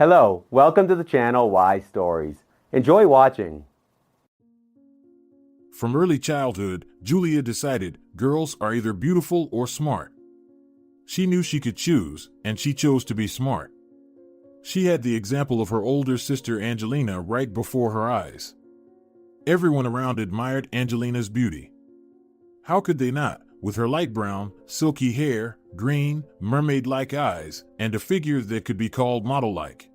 Hello, welcome to the channel Why Stories. Enjoy watching. From early childhood, Julia decided girls are either beautiful or smart. She knew she could choose, and she chose to be smart. She had the example of her older sister Angelina right before her eyes. Everyone around admired Angelina's beauty. How could they not, with her light brown, silky hair, green, mermaid-like eyes, and a figure that could be called model-like?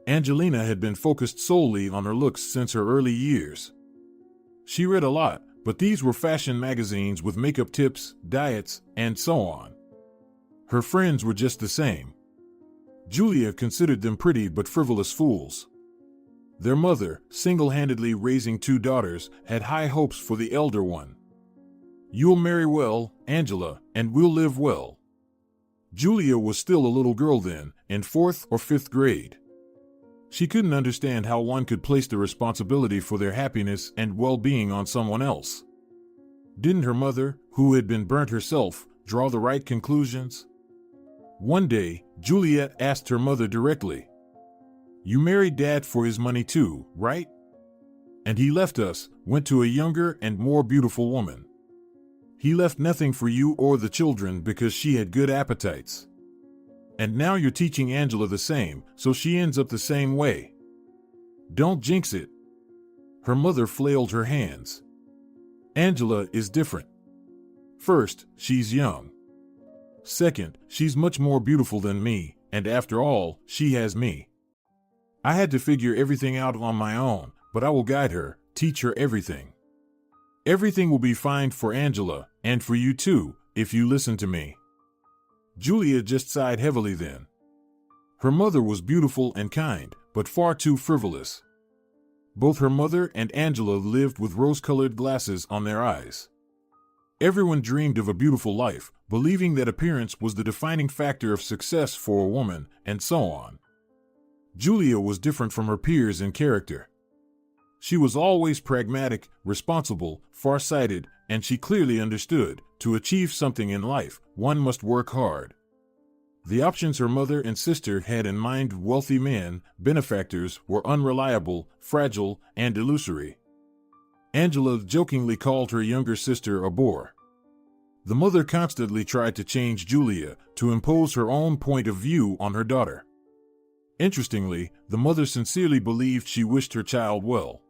Angelina had been focused solely on her looks since her early years. She read a lot, but these were fashion magazines with makeup tips, diets, and so on. Her friends were just the same. Julia considered them pretty but frivolous fools. Their mother, single-handedly raising two daughters, had high hopes for the elder one. "You'll marry well, Angela, and we'll live well." Julia was still a little girl then, in 4th or 5th grade. She couldn't understand how one could place the responsibility for their happiness and well-being on someone else. Didn't her mother, who had been burnt herself, draw the right conclusions? One day, Juliet asked her mother directly, "You married Dad for his money too, right? And he left us, went to a younger and more beautiful woman. He left nothing for you or the children because she had good appetites. And now you're teaching Angela the same, so she ends up the same way. Don't jinx it." Her mother flailed her hands. "Angela is different. First, she's young. Second, she's much more beautiful than me, and after all, she has me. I had to figure everything out on my own, but I will guide her, teach her everything. Everything will be fine for Angela, and for you too, if you listen to me." Julia just sighed heavily then. Her mother was beautiful and kind, but far too frivolous. Both her mother and Angela lived with rose-colored glasses on their eyes. Everyone dreamed of a beautiful life, believing that appearance was the defining factor of success for a woman, and so on. Julia was different from her peers in character. She was always pragmatic, responsible, far-sighted, and she clearly understood, to achieve something in life, one must work hard. The options her mother and sister had in mind, wealthy men, benefactors, were unreliable, fragile, and illusory. Angela jokingly called her younger sister a bore. The mother constantly tried to change Julia, to impose her own point of view on her daughter. Interestingly, the mother sincerely believed she wished her child well.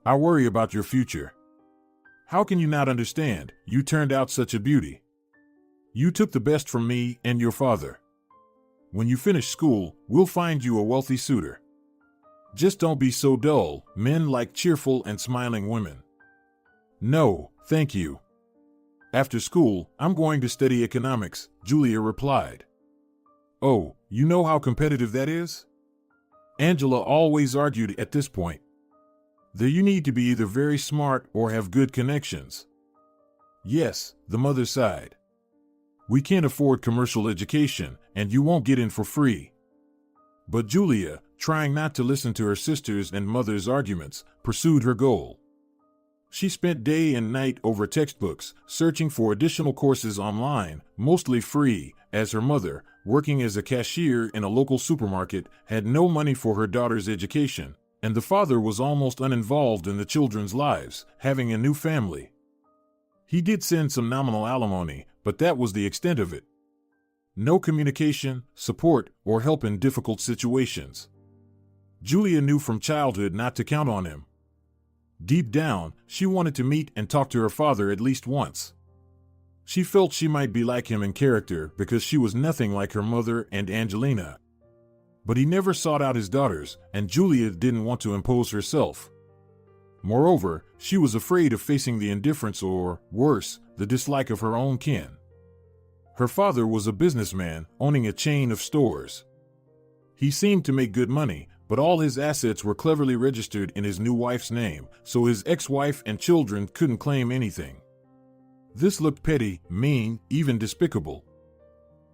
"I worry about your future. How can you not understand? You turned out such a beauty. You took the best from me and your father. When you finish school, we'll find you a wealthy suitor. Just don't be so dull, men like cheerful and smiling women." "No, thank you. After school, I'm going to study economics," Julia replied. "Oh, you know how competitive that is?" Angela always argued at this point. "There you need to be either very smart or have good connections." "Yes," the mother sighed. "We can't afford commercial education, and you won't get in for free." But Julia, trying not to listen to her sisters' and mother's arguments, pursued her goal. She spent day and night over textbooks, searching for additional courses online, mostly free, as her mother, working as a cashier in a local supermarket, had no money for her daughter's education, and the father was almost uninvolved in the children's lives, having a new family. He did send some nominal alimony, but that was the extent of it. No communication, support, or help in difficult situations. Julia knew from childhood not to count on him. Deep down, she wanted to meet and talk to her father at least once. She felt she might be like him in character because she was nothing like her mother and Angelina. But he never sought out his daughters, and Julia didn't want to impose herself. Moreover, she was afraid of facing the indifference or, worse, the dislike of her own kin. Her father was a businessman, owning a chain of stores. He seemed to make good money, but all his assets were cleverly registered in his new wife's name, so his ex-wife and children couldn't claim anything. This looked petty, mean, even despicable.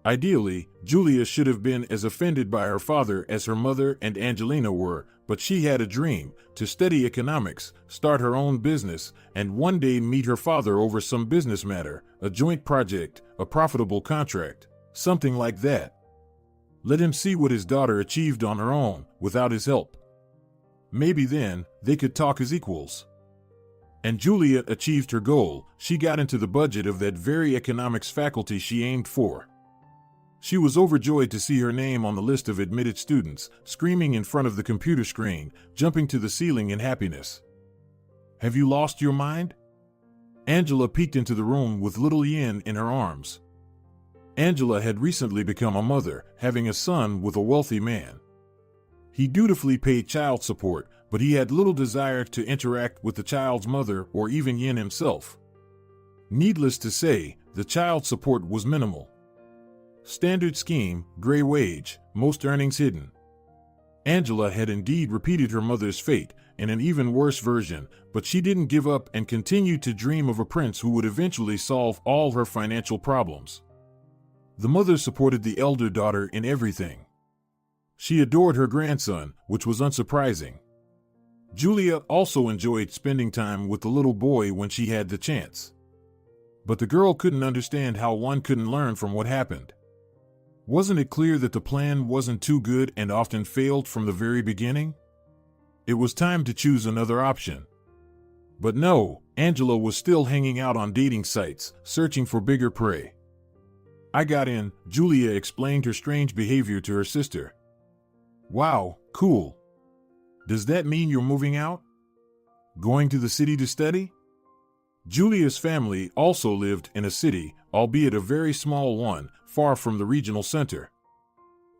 Ideally, Julia should have been as offended by her father as her mother and Angelina were, but she had a dream, to study economics, start her own business, and one day meet her father over some business matter, a joint project, a profitable contract, something like that. Let him see what his daughter achieved on her own, without his help. Maybe then, they could talk as equals. And Juliet achieved her goal. She got into the budget of that very economics faculty she aimed for. She was overjoyed to see her name on the list of admitted students, screaming in front of the computer screen, jumping to the ceiling in happiness. Have you lost your mind? Angela peeked into the room with little Yin in her arms. Angela had recently become a mother, having a son with a wealthy man. He dutifully paid child support, but he had little desire to interact with the child's mother or even Yin himself. Needless to say, the child support was minimal. Standard scheme, gray wage, most earnings hidden. Angela had indeed repeated her mother's fate, in an even worse version, but she didn't give up and continued to dream of a prince who would eventually solve all her financial problems. The mother supported the elder daughter in everything. She adored her grandson, which was unsurprising. Julia also enjoyed spending time with the little boy when she had the chance. But the girl couldn't understand how one couldn't learn from what happened. Wasn't it clear that the plan wasn't too good and often failed from the very beginning? It was time to choose another option. But no, Angela was still hanging out on dating sites, searching for bigger prey. I got in, Julia explained her strange behavior to her sister. Wow, cool. Does that mean you're moving out? Going to the city to study? Julia's family also lived in a city, albeit a very small one, far from the regional center.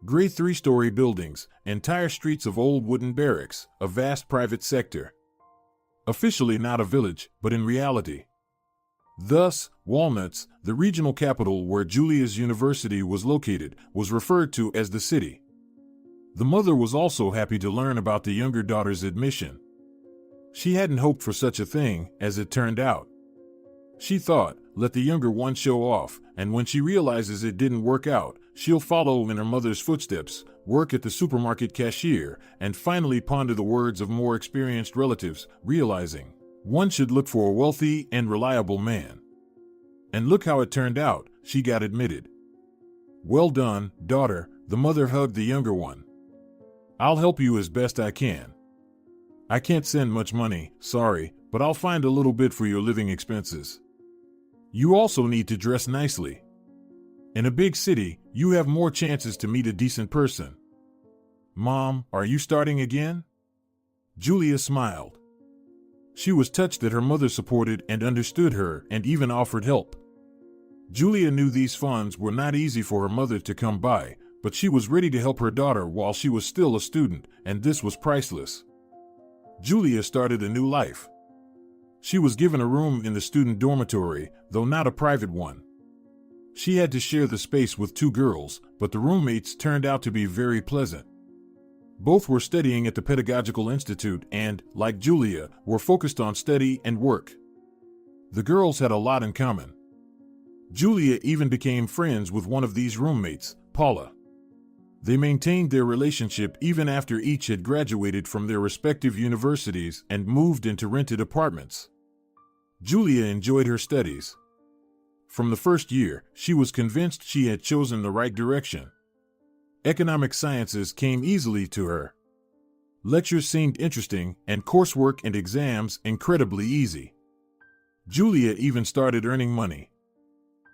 Gray 3-story buildings, entire streets of old wooden barracks, a vast private sector. Officially not a village, but in reality. Thus, Walnuts, the regional capital where Julia's university was located, was referred to as the city. The mother was also happy to learn about the younger daughter's admission. She hadn't hoped for such a thing, as it turned out. She thought, let the younger one show off, and when she realizes it didn't work out, she'll follow in her mother's footsteps, work at the supermarket cashier, and finally ponder the words of more experienced relatives, realizing one should look for a wealthy and reliable man. And look how it turned out, she got admitted. Well done, daughter, the mother hugged the younger one. I'll help you as best I can. I can't send much money, sorry, but I'll find a little bit for your living expenses. You also need to dress nicely. In a big city, you have more chances to meet a decent person. Mom, are you starting again? Julia smiled. She was touched that her mother supported and understood her and even offered help. Julia knew these funds were not easy for her mother to come by, but she was ready to help her daughter while she was still a student, and this was priceless. Julia started a new life. She was given a room in the student dormitory, though not a private one. She had to share the space with 2 girls, but the roommates turned out to be very pleasant. Both were studying at the Pedagogical Institute and, like Julia, were focused on study and work. The girls had a lot in common. Julia even became friends with one of these roommates, Paula. They maintained their relationship even after each had graduated from their respective universities and moved into rented apartments. Julia enjoyed her studies. From the first year, she was convinced she had chosen the right direction. Economic sciences came easily to her. Lectures seemed interesting, and coursework and exams incredibly easy. Julia even started earning money.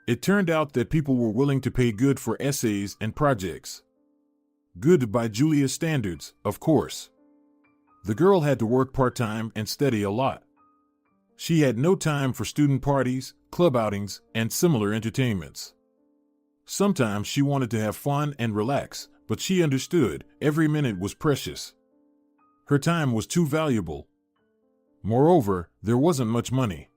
It turned out that people were willing to pay good for essays and projects. Good by Julia's standards, of course. The girl had to work part-time and study a lot. She had no time for student parties, club outings, and similar entertainments. Sometimes she wanted to have fun and relax, but she understood every minute was precious. Her time was too valuable. Moreover, there wasn't much money.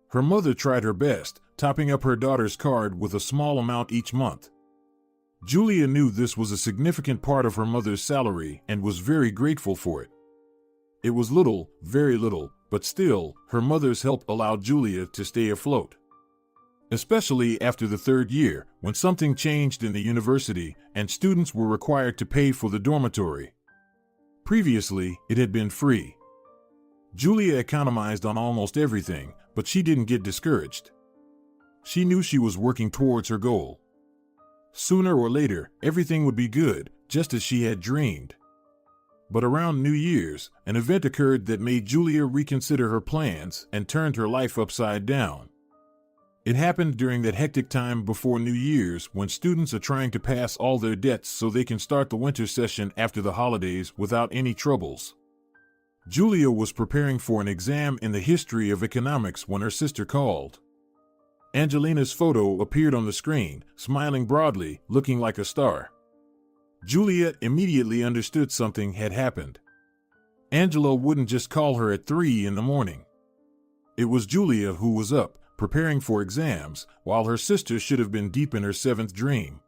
Her mother tried her best, topping up her daughter's card with a small amount each month. Julia knew this was a significant part of her mother's salary and was very grateful for it. It was little, very little, but still, her mother's help allowed Julia to stay afloat. Especially after the 3rd year, when something changed in the university and students were required to pay for the dormitory. Previously, it had been free. Julia economized on almost everything, but she didn't get discouraged. She knew she was working towards her goal. Sooner or later, everything would be good, just as she had dreamed. But around New Year's, an event occurred that made Julia reconsider her plans and turned her life upside down. It happened during that hectic time before New Year's when students are trying to pass all their debts so they can start the winter session after the holidays without any troubles. Julia was preparing for an exam in the history of economics when her sister called. Angelina's photo appeared on the screen, smiling broadly, looking like a star. Julia immediately understood something had happened. Angela wouldn't just call her at 3 in the morning. It was Julia who was up, preparing for exams, while her sister should have been deep in her 7th dream.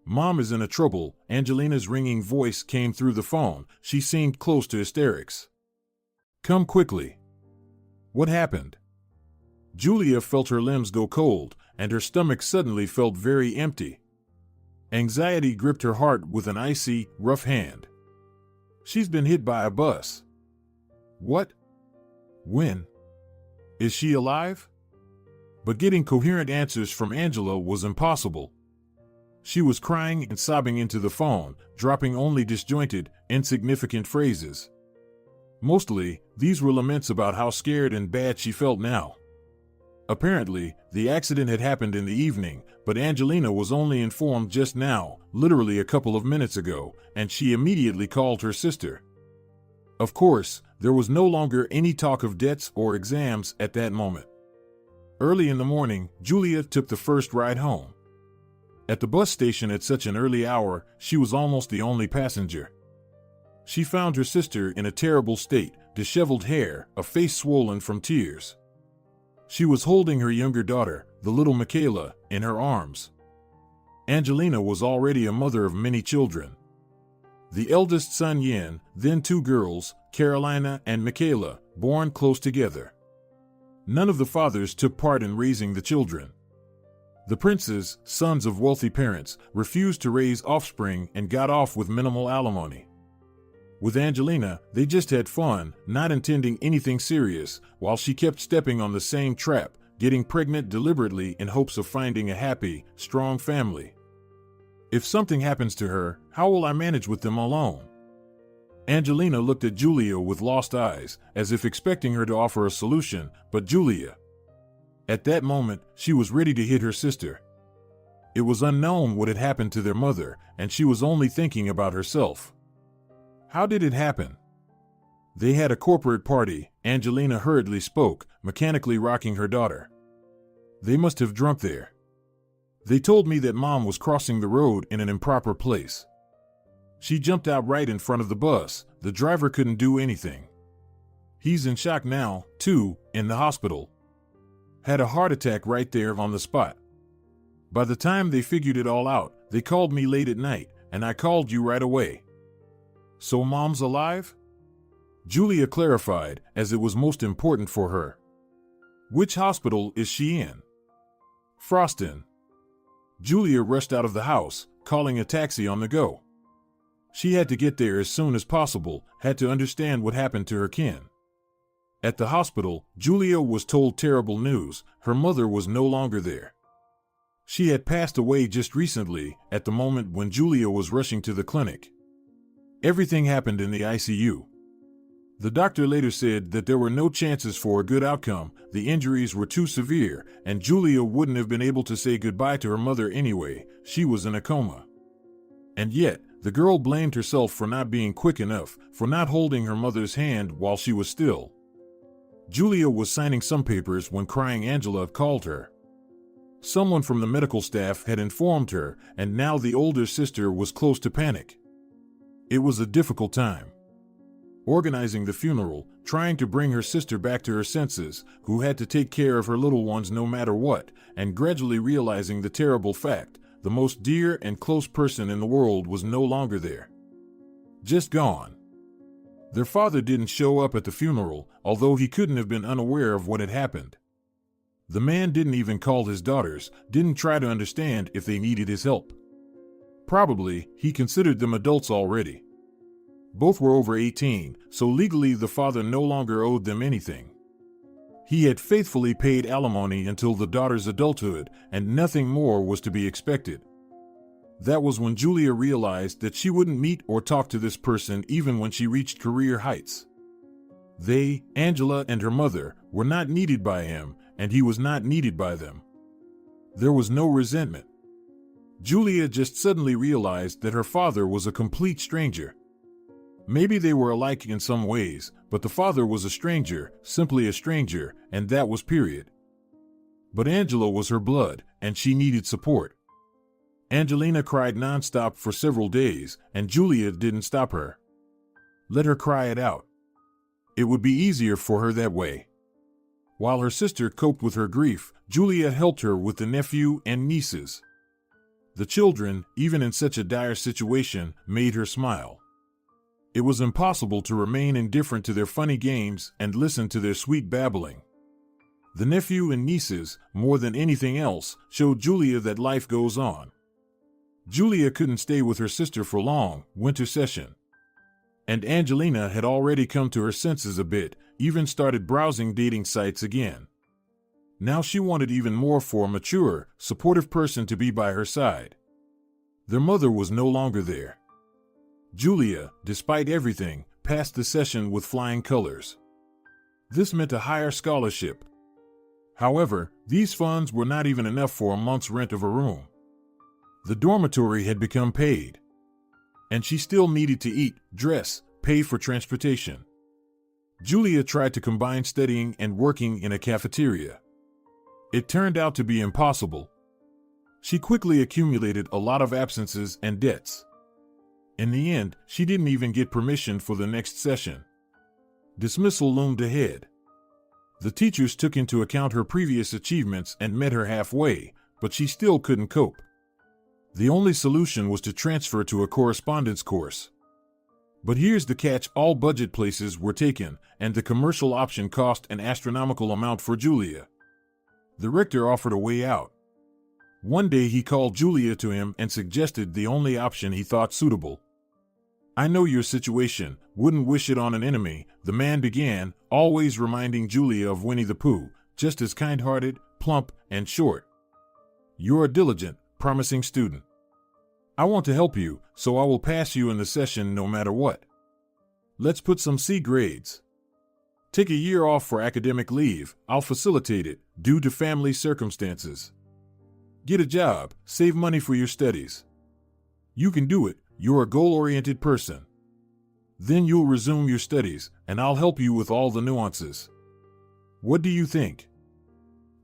"Mom is in a trouble," Angelina's ringing voice came through the phone. She seemed close to hysterics. "Come quickly." "What happened?" Julia felt her limbs go cold, and her stomach suddenly felt very empty. Anxiety gripped her heart with an icy, rough hand. "She's been hit by a bus." "What? When? Is she alive?" But getting coherent answers from Angela was impossible. She was crying and sobbing into the phone, dropping only disjointed, insignificant phrases. Mostly, these were laments about how scared and bad she felt now. Apparently, the accident had happened in the evening, but Angelina was only informed just now, literally a couple of minutes ago, and she immediately called her sister. Of course, there was no longer any talk of debts or exams at that moment. Early in the morning, Julia took the first ride home. At the bus station at such an early hour, she was almost the only passenger. She found her sister in a terrible state, disheveled hair, a face swollen from tears. She was holding her younger daughter, the little Michaela, in her arms. Angelina was already a mother of many children. The eldest son Yin, then 2 girls, Carolina and Michaela, born close together. None of the fathers took part in raising the children. The princes, sons of wealthy parents, refused to raise offspring and got off with minimal alimony. With Angelina, they just had fun, not intending anything serious, while she kept stepping on the same trap, getting pregnant deliberately in hopes of finding a happy, strong family. "If something happens to her, how will I manage with them alone?" Angelina looked at Julia with lost eyes, as if expecting her to offer a solution, but Julia. At that moment, she was ready to hit her sister. It was unknown what had happened to their mother, and she was only thinking about herself. How did it happen? They had a corporate party, Angelina hurriedly spoke, mechanically rocking her daughter. They must have drunk there. They told me that Mom was crossing the road in an improper place. She jumped out right in front of the bus. The driver couldn't do anything. He's in shock now, too, in the hospital. Had a heart attack right there on the spot. By the time they figured it all out, they called me late at night, and I called you right away." "So Mom's alive?" Julia clarified, as it was most important for her. "Which hospital is she in?" "Froston." Julia rushed out of the house, calling a taxi on the go. She had to get there as soon as possible, had to understand what happened to her kin. At the hospital, Julia was told terrible news. Her mother was no longer there. She had passed away just recently, at the moment when Julia was rushing to the clinic. Everything happened in the ICU. The doctor later said that there were no chances for a good outcome, the injuries were too severe, and Julia wouldn't have been able to say goodbye to her mother anyway. She was in a coma. And yet, the girl blamed herself for not being quick enough, for not holding her mother's hand while she was still. Julia was signing some papers when crying Angela called her. Someone from the medical staff had informed her, and now the older sister was close to panic. It was a difficult time. Organizing the funeral, trying to bring her sister back to her senses, who had to take care of her little ones no matter what, and gradually realizing the terrible fact. The most dear and close person in the world was no longer there. Just gone. Their father didn't show up at the funeral, although he couldn't have been unaware of what had happened. The man didn't even call his daughters, didn't try to understand if they needed his help. Probably, he considered them adults already. Both were over 18, so legally the father no longer owed them anything. He had faithfully paid alimony until the daughter's adulthood, and nothing more was to be expected. That was when Julia realized that she wouldn't meet or talk to this person even when she reached career heights. They, Angela and her mother, were not needed by him, and he was not needed by them. There was no resentment. Julia just suddenly realized that her father was a complete stranger. Maybe they were alike in some ways, but the father was a stranger, simply a stranger, and that was period. But Angela was her blood, and she needed support. Angelina cried nonstop for several days, and Julia didn't stop her. Let her cry it out. It would be easier for her that way. While her sister coped with her grief, Julia helped her with the nephew and nieces. The children, even in such a dire situation, made her smile. It was impossible to remain indifferent to their funny games and listen to their sweet babbling. The nephew and nieces, more than anything else, showed Julia that life goes on. Julia couldn't stay with her sister for long, winter session. And Angelina had already come to her senses a bit, even started browsing dating sites again. Now she wanted even more for a mature, supportive person to be by her side. Their mother was no longer there. Julia, despite everything, passed the session with flying colors. This meant a higher scholarship. However, these funds were not even enough for a month's rent of a room. The dormitory had become paid. And she still needed to eat, dress, pay for transportation. Julia tried to combine studying and working in a cafeteria. It turned out to be impossible. She quickly accumulated a lot of absences and debts. In the end, she didn't even get permission for the next session. Dismissal loomed ahead. The teachers took into account her previous achievements and met her halfway, but she still couldn't cope. The only solution was to transfer to a correspondence course. But here's the catch: all budget places were taken, and the commercial option cost an astronomical amount for Julia. The rector offered a way out. One day he called Julia to him and suggested the only option he thought suitable. "I know your situation, wouldn't wish it on an enemy," the man began, always reminding Julia of Winnie the Pooh, just as kind-hearted, plump, and short. "You're a diligent, promising student. I want to help you, so I will pass you in the session no matter what. Let's put some C grades. Take a year off for academic leave, I'll facilitate it, due to family circumstances. Get a job, save money for your studies. You can do it, you're a goal-oriented person. Then you'll resume your studies, and I'll help you with all the nuances. What do you think?"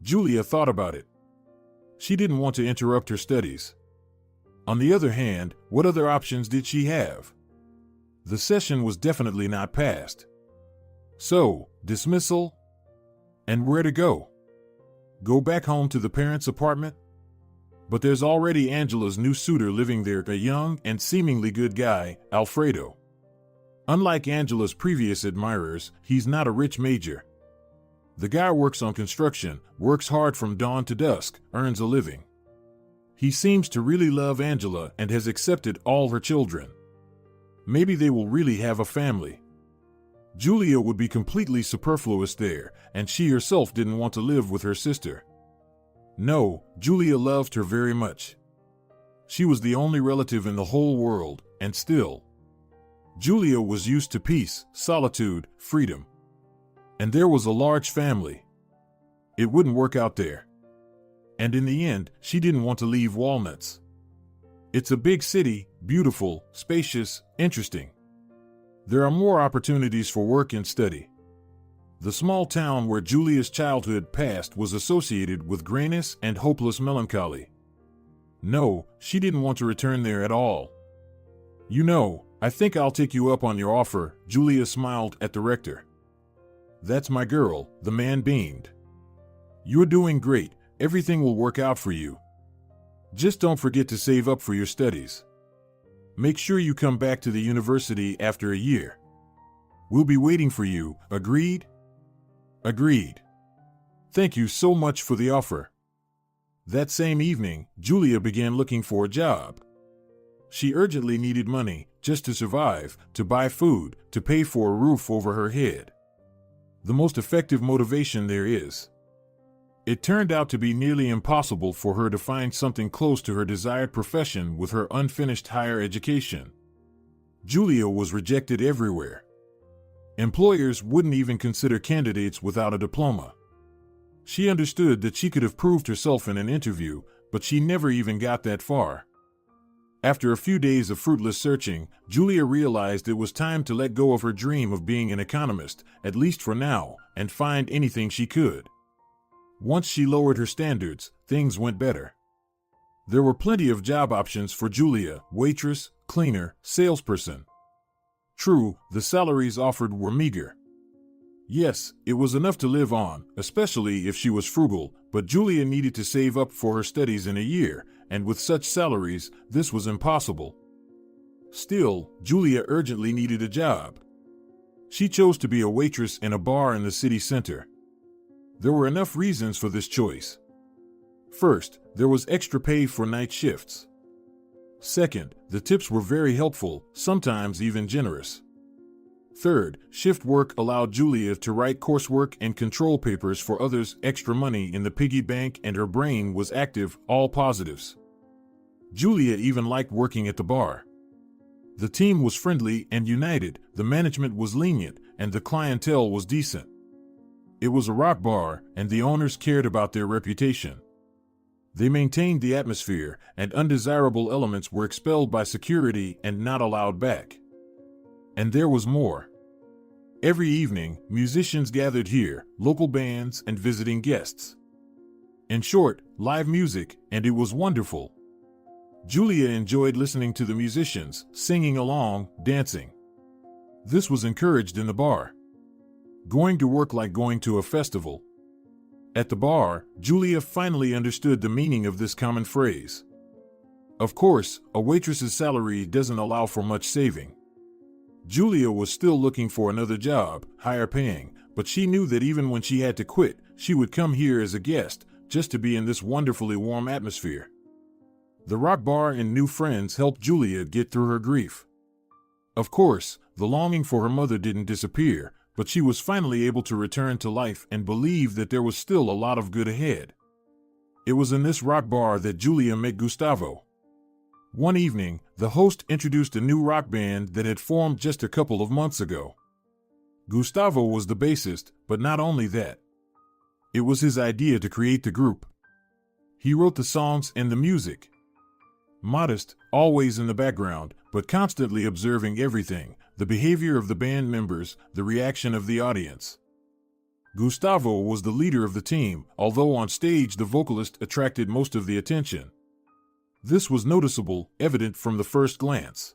Julia thought about it. She didn't want to interrupt her studies. On the other hand, what other options did she have? The session was definitely not passed. So, dismissal? And where to go? Go back home to the parents' apartment? But there's already Angela's new suitor living there, a young and seemingly good guy, Alfredo. Unlike Angela's previous admirers, he's not a rich major. The guy works on construction, works hard from dawn to dusk, earns a living. He seems to really love Angela and has accepted all her children. Maybe they will really have a family. Julia would be completely superfluous there, and she herself didn't want to live with her sister. No, Julia loved her very much. She was the only relative in the whole world, and still. Julia was used to peace, solitude, freedom. And there was a large family. It wouldn't work out there. And in the end, she didn't want to leave Walnuts. It's a big city, beautiful, spacious, interesting. There are more opportunities for work and study. The small town where Julia's childhood passed was associated with grayness and hopeless melancholy. No, she didn't want to return there at all. "You know, I think I'll take you up on your offer," Julia smiled at the rector. "That's my girl," the man beamed. "You're doing great. Everything will work out for you. Just don't forget to save up for your studies. Make sure you come back to the university after a year. We'll be waiting for you, agreed?" "Agreed. Thank you so much for the offer." That same evening, Julia began looking for a job. She urgently needed money, just to survive, to buy food, to pay for a roof over her head. The most effective motivation there is. It turned out to be nearly impossible for her to find something close to her desired profession with her unfinished higher education. Julia was rejected everywhere. Employers wouldn't even consider candidates without a diploma. She understood that she could have proved herself in an interview, but she never even got that far. After a few days of fruitless searching, Julia realized it was time to let go of her dream of being an economist, at least for now, and find anything she could. Once she lowered her standards, things went better. There were plenty of job options for Julia: waitress, cleaner, salesperson. True, the salaries offered were meager. Yes, it was enough to live on, especially if she was frugal, but Julia needed to save up for her studies in a year, and with such salaries, this was impossible. Still, Julia urgently needed a job. She chose to be a waitress in a bar in the city center. There were enough reasons for this choice. First, there was extra pay for night shifts. Second, the tips were very helpful, sometimes even generous. Third, shift work allowed Julia to write coursework and control papers for others, extra money in the piggy bank, and her brain was active, all positives. Julia even liked working at the bar. The team was friendly and united, the management was lenient, and the clientele was decent. It was a rock bar, and the owners cared about their reputation. They maintained the atmosphere, and undesirable elements were expelled by security and not allowed back. And there was more. Every evening, musicians gathered here, local bands and visiting guests. In short, live music, and it was wonderful. Julia enjoyed listening to the musicians, singing along, dancing. This was encouraged in the bar. Going to work like going to a festival. At the bar, Julia finally understood the meaning of this common phrase. Of course, a waitress's salary doesn't allow for much saving. Julia was still looking for another job, higher paying, but she knew that even when she had to quit, she would come here as a guest, just to be in this wonderfully warm atmosphere. The rock bar and new friends helped Julia get through her grief. Of course, the longing for her mother didn't disappear, but she was finally able to return to life and believe that there was still a lot of good ahead. It was in this rock bar that Julia met Gustavo. One evening, the host introduced a new rock band that had formed just a couple of months ago. Gustavo was the bassist, but not only that. It was his idea to create the group. He wrote the songs and the music. Modest, always in the background, but constantly observing everything, the behavior of the band members, the reaction of the audience. Gustavo was the leader of the team, although on stage the vocalist attracted most of the attention. This was noticeable, evident from the first glance.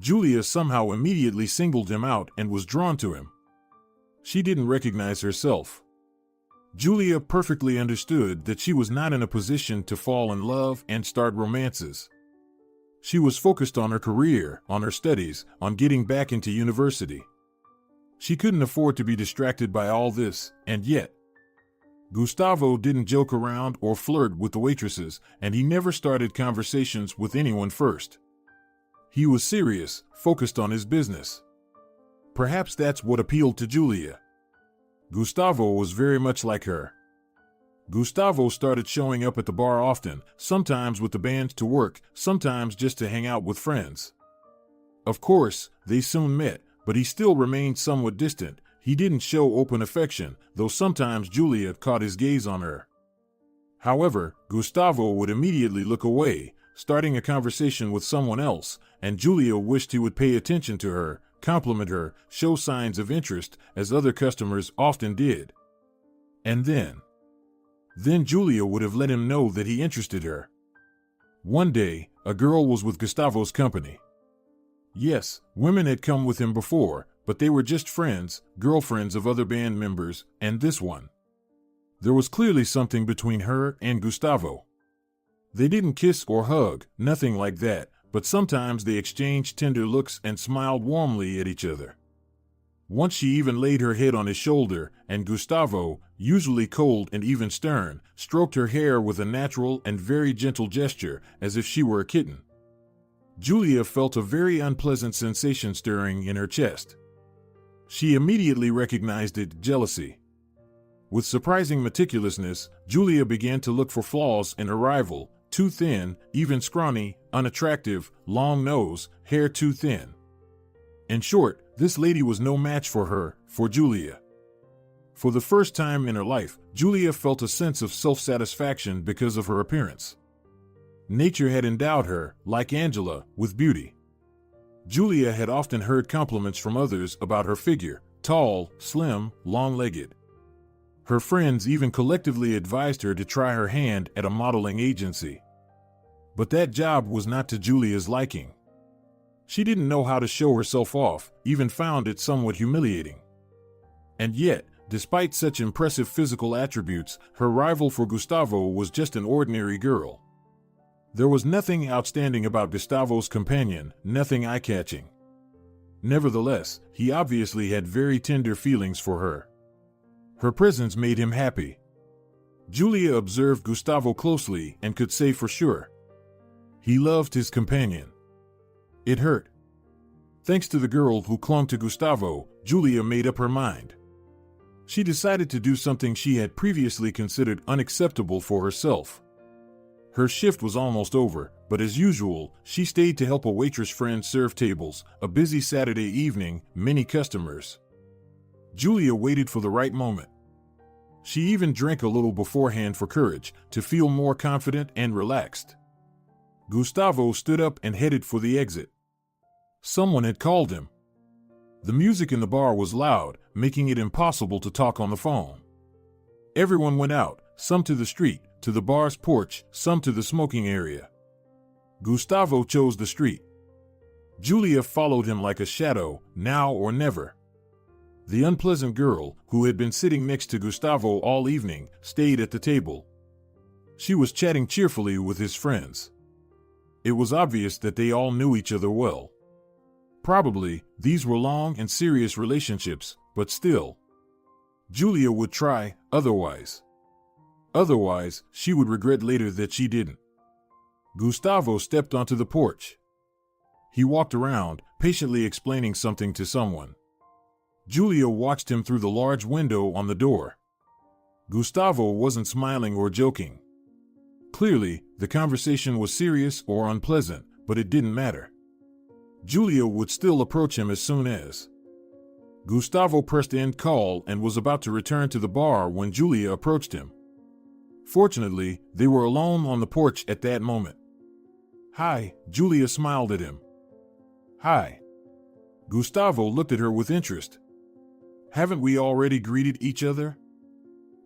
Julia somehow immediately singled him out and was drawn to him. She didn't recognize herself. Julia perfectly understood that she was not in a position to fall in love and start romances. She was focused on her career, on her studies, on getting back into university. She couldn't afford to be distracted by all this, and yet, Gustavo didn't joke around or flirt with the waitresses, and he never started conversations with anyone first. He was serious, focused on his business. Perhaps that's what appealed to Julia. Gustavo was very much like her. Gustavo started showing up at the bar often, sometimes with the band to work, sometimes just to hang out with friends. Of course, they soon met, but he still remained somewhat distant. He didn't show open affection, though sometimes Julia caught his gaze on her. However, Gustavo would immediately look away, starting a conversation with someone else, and Julia wished he would pay attention to her, compliment her, show signs of interest, as other customers often did. And then Julia would have let him know that he interested her. One day, a girl was with Gustavo's company. Yes, women had come with him before, but they were just friends, girlfriends of other band members, and this one. There was clearly something between her and Gustavo. They didn't kiss or hug, nothing like that, but sometimes they exchanged tender looks and smiled warmly at each other. Once she even laid her head on his shoulder, and Gustavo, usually cold and even stern, stroked her hair with a natural and very gentle gesture, as if she were a kitten. Julia felt a very unpleasant sensation stirring in her chest. She immediately recognized it: jealousy. With surprising meticulousness, Julia began to look for flaws in her rival: too thin, even scrawny, unattractive, long nose, hair too thin. In short, this lady was no match for her, for Julia. For the first time in her life, Julia felt a sense of self-satisfaction because of her appearance. Nature had endowed her, like Angela, with beauty. Julia had often heard compliments from others about her figure: tall, slim, long-legged. Her friends even collectively advised her to try her hand at a modeling agency. But that job was not to Julia's liking. She didn't know how to show herself off, even found it somewhat humiliating. And yet, despite such impressive physical attributes, her rival for Gustavo was just an ordinary girl. There was nothing outstanding about Gustavo's companion, nothing eye-catching. Nevertheless, he obviously had very tender feelings for her. Her presence made him happy. Julia observed Gustavo closely and could say for sure: he loved his companion. It hurt. Thanks to the girl who clung to Gustavo, Julia made up her mind. She decided to do something she had previously considered unacceptable for herself. Her shift was almost over, but as usual, she stayed to help a waitress friend serve tables. A busy Saturday evening, many customers. Julia waited for the right moment. She even drank a little beforehand for courage, to feel more confident and relaxed. Gustavo stood up and headed for the exit. Someone had called him. The music in the bar was loud, making it impossible to talk on the phone. Everyone went out, some to the street, to the bar's porch, some to the smoking area. Gustavo chose the street. Julia followed him like a shadow, now or never. The unpleasant girl, who had been sitting next to Gustavo all evening, stayed at the table. She was chatting cheerfully with his friends. It was obvious that they all knew each other well. Probably, these were long and serious relationships, but still. Julia would try, otherwise. Otherwise, she would regret later that she didn't. Gustavo stepped onto the porch. He walked around, patiently explaining something to someone. Julia watched him through the large window on the door. Gustavo wasn't smiling or joking. Clearly, the conversation was serious or unpleasant, but it didn't matter. Julia would still approach him as soon as. Gustavo pressed end call and was about to return to the bar when Julia approached him. Fortunately, they were alone on the porch at that moment. "Hi," Julia smiled at him. "Hi." Gustavo looked at her with interest. "Haven't we already greeted each other?"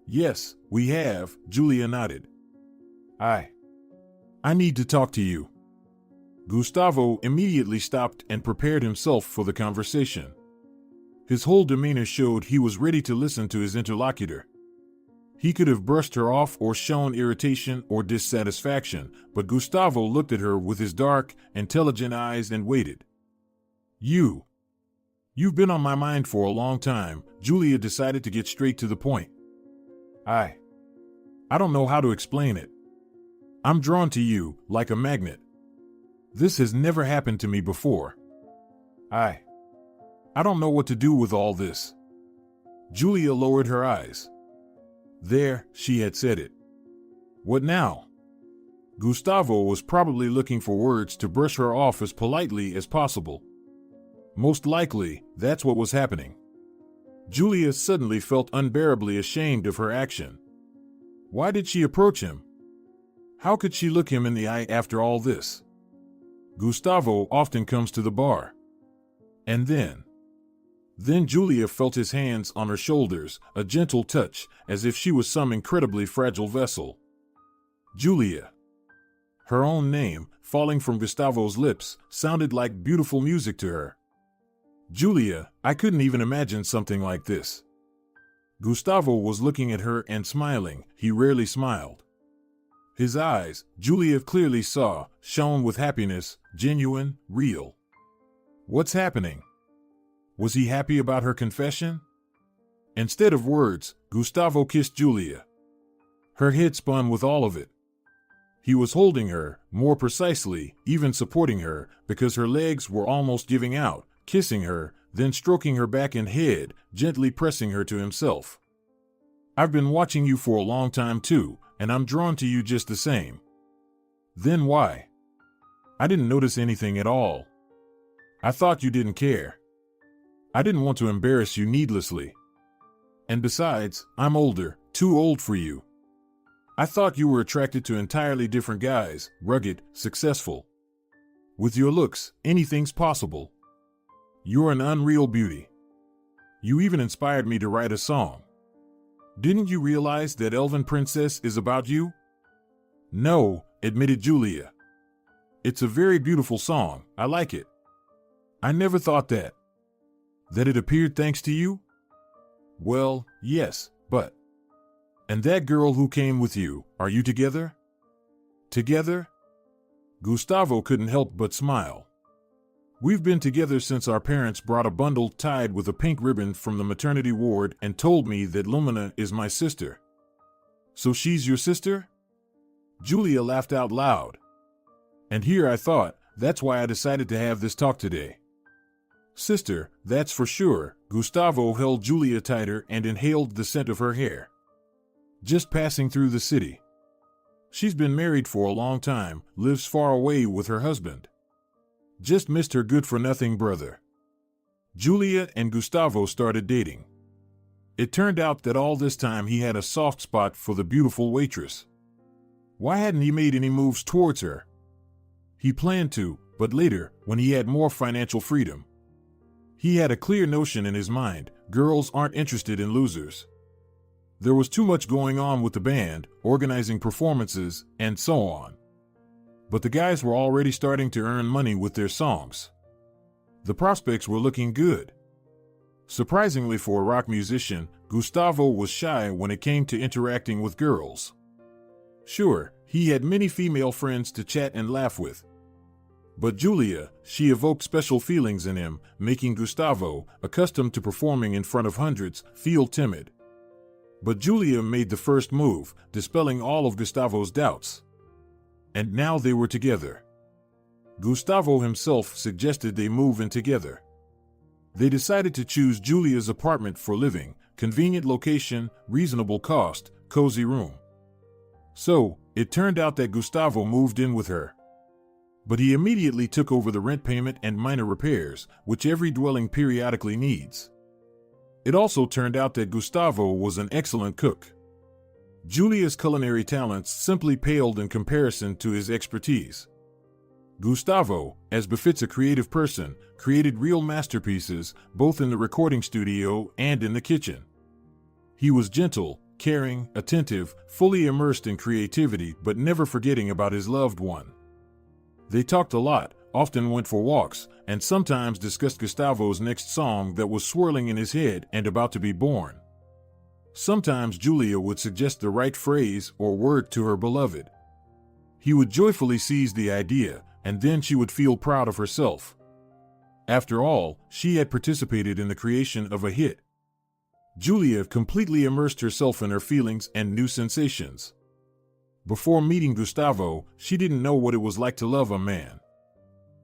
"Yes, we have," Julia nodded. I need to talk to you." Gustavo immediately stopped and prepared himself for the conversation. His whole demeanor showed he was ready to listen to his interlocutor. He could have brushed her off or shown irritation or dissatisfaction, but Gustavo looked at her with his dark, intelligent eyes and waited. You've been on my mind for a long time," Julia decided to get straight to the point. I don't know how to explain it. I'm drawn to you, like a magnet. This has never happened to me before. I don't know what to do with all this." Julia lowered her eyes. There, she had said it. What now? Gustavo was probably looking for words to brush her off as politely as possible. Most likely, that's what was happening. Julia suddenly felt unbearably ashamed of her action. Why did she approach him? How could she look him in the eye after all this? Gustavo often comes to the bar. And then Julia felt his hands on her shoulders, a gentle touch, as if she was some incredibly fragile vessel. Julia. Her own name, falling from Gustavo's lips, sounded like beautiful music to her. Julia, I couldn't even imagine something like this. Gustavo was looking at her and smiling. He rarely smiled. His eyes, Julia clearly saw, shone with happiness, genuine, real. What's happening? Was he happy about her confession? Instead of words, Gustavo kissed Julia. Her head spun with all of it. He was holding her, more precisely, even supporting her, because her legs were almost giving out, kissing her, then stroking her back and head, gently pressing her to himself. I've been watching you for a long time too, and I'm drawn to you just the same. Then why? I didn't notice anything at all. I thought you didn't care. I didn't want to embarrass you needlessly. And besides, I'm older, too old for you. I thought you were attracted to entirely different guys, rugged, successful. With your looks, anything's possible. You're an unreal beauty. You even inspired me to write a song. Didn't you realize that Elven Princess is about you? No, admitted Julia. It's a very beautiful song, I like it. I never thought that. That it appeared thanks to you? Well, yes, but... And that girl who came with you, are you together? Together? Gustavo couldn't help but smile. We've been together since our parents brought a bundle tied with a pink ribbon from the maternity ward and told me that Lumina is my sister. So she's your sister? Julia laughed out loud. And here I thought, that's why I decided to have this talk today. Sister, that's for sure. Gustavo held Julia tighter and inhaled the scent of her hair. Just passing through the city. She's been married for a long time, lives far away with her husband. Just missed her good-for-nothing brother. Julia and Gustavo started dating. It turned out that all this time he had a soft spot for the beautiful waitress. Why hadn't he made any moves towards her? He planned to, but later, when he had more financial freedom. He had a clear notion in his mind, girls aren't interested in losers. There was too much going on with the band, organizing performances, and so on. But the guys were already starting to earn money with their songs. The prospects were looking good. Surprisingly for a rock musician, Gustavo was shy when it came to interacting with girls. Sure, he had many female friends to chat and laugh with. But Julia, she evoked special feelings in him, making Gustavo, accustomed to performing in front of hundreds, feel timid. But Julia made the first move, dispelling all of Gustavo's doubts. And now they were together. Gustavo himself suggested they move in together. They decided to choose Julia's apartment for living, convenient location, reasonable cost, cozy room. So, it turned out that Gustavo moved in with her. But he immediately took over the rent payment and minor repairs, which every dwelling periodically needs. It also turned out that Gustavo was an excellent cook. Julia's culinary talents simply paled in comparison to his expertise. Gustavo, as befits a creative person, created real masterpieces, both in the recording studio and in the kitchen. He was gentle, caring, attentive, fully immersed in creativity, but never forgetting about his loved one. They talked a lot, often went for walks, and sometimes discussed Gustavo's next song that was swirling in his head and about to be born. Sometimes Julia would suggest the right phrase or word to her beloved. He would joyfully seize the idea, and then she would feel proud of herself. After all, she had participated in the creation of a hit. Julia completely immersed herself in her feelings and new sensations. Before meeting Gustavo, she didn't know what it was like to love a man.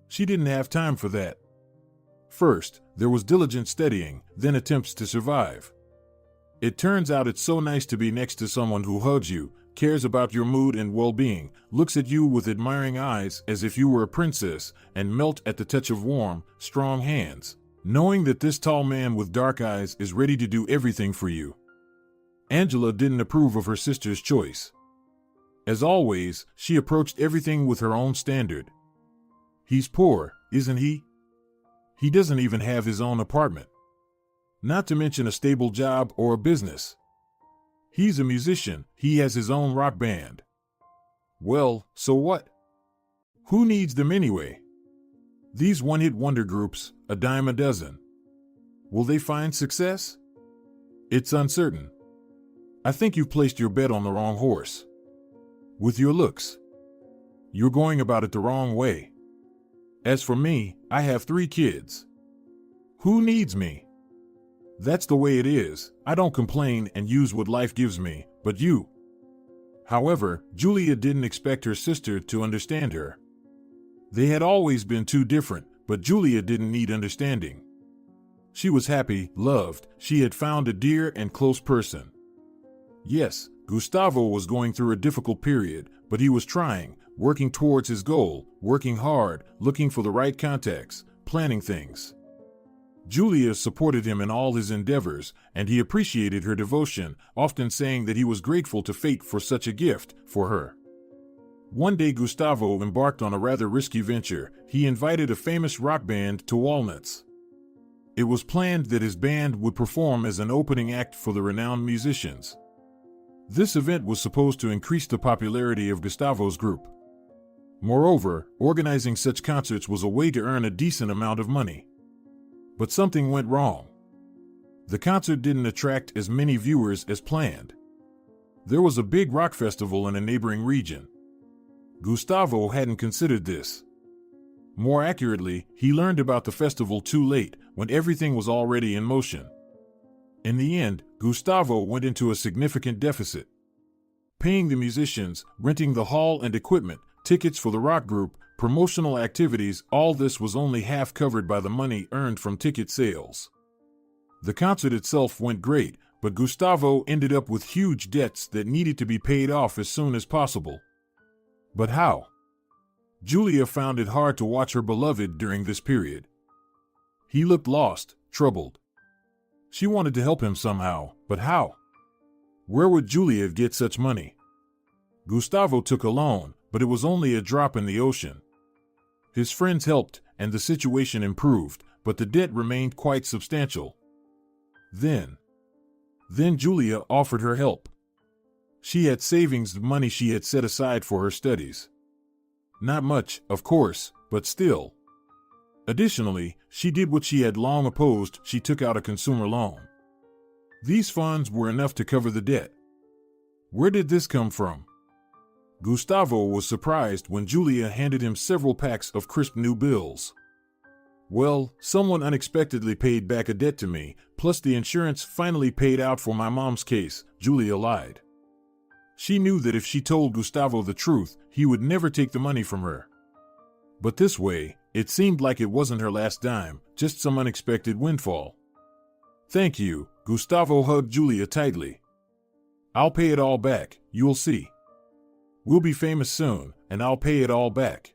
She didn't have time for that. First, there was diligent studying, then attempts to survive. It turns out it's so nice to be next to someone who hugs you, cares about your mood and well-being, looks at you with admiring eyes as if you were a princess, and melt at the touch of warm, strong hands, knowing that this tall man with dark eyes is ready to do everything for you. Angela didn't approve of her sister's choice. As always, she approached everything with her own standard. He's poor, isn't he? He doesn't even have his own apartment. Not to mention a stable job or a business. He's a musician, he has his own rock band. Well, so what? Who needs them anyway? These one-hit wonder groups, a dime a dozen. Will they find success? It's uncertain. I think you've placed your bet on the wrong horse. With your looks. You're going about it the wrong way. As for me, I have 3 kids. Who needs me? That's the way it is. I don't complain and use what life gives me, but you. However, Julia didn't expect her sister to understand her. They had always been too different, but Julia didn't need understanding. She was happy, loved, she had found a dear and close person. Yes, Gustavo was going through a difficult period, but he was trying, working towards his goal, working hard, looking for the right contacts, planning things. Julia supported him in all his endeavors, and he appreciated her devotion, often saying that he was grateful to fate for such a gift for her. One day Gustavo embarked on a rather risky venture. He invited a famous rock band to Walnuts. It was planned that his band would perform as an opening act for the renowned musicians. This event was supposed to increase the popularity of Gustavo's group. Moreover, organizing such concerts was a way to earn a decent amount of money. But something went wrong. The concert didn't attract as many viewers as planned. There was a big rock festival in a neighboring region. Gustavo hadn't considered this. More accurately, he learned about the festival too late, when everything was already in motion. In the end, Gustavo went into a significant deficit. Paying the musicians, renting the hall and equipment, tickets for the rock group, promotional activities, all this was only half covered by the money earned from ticket sales. The concert itself went great, but Gustavo ended up with huge debts that needed to be paid off as soon as possible. But how? Julia found it hard to watch her beloved during this period. He looked lost, troubled. She wanted to help him somehow, but how? Where would Julia get such money? Gustavo took a loan, but it was only a drop in the ocean. His friends helped, and the situation improved, but the debt remained quite substantial. Then Julia offered her help. She had savings, the money she had set aside for her studies. Not much, of course, but still. Additionally, she did what she had long opposed. She took out a consumer loan. These funds were enough to cover the debt. Where did this come from? Gustavo was surprised when Julia handed him several packs of crisp new bills. Well, someone unexpectedly paid back a debt to me, plus the insurance finally paid out for my mom's case, Julia lied. She knew that if she told Gustavo the truth, he would never take the money from her. But this way, it seemed like it wasn't her last dime, just some unexpected windfall. Thank you, Gustavo hugged Julia tightly. I'll pay it all back, you'll see. We'll be famous soon, and I'll pay it all back.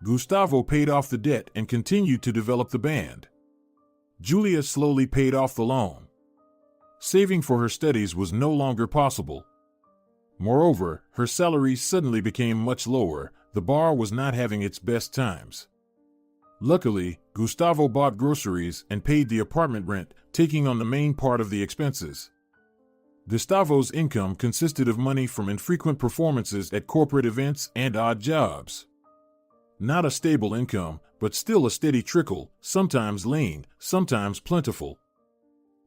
Gustavo paid off the debt and continued to develop the band. Julia slowly paid off the loan. Saving for her studies was no longer possible. Moreover, her salary suddenly became much lower. The bar was not having its best times. Luckily, Gustavo bought groceries and paid the apartment rent, taking on the main part of the expenses. Gustavo's income consisted of money from infrequent performances at corporate events and odd jobs. Not a stable income, but still a steady trickle, sometimes lean, sometimes plentiful.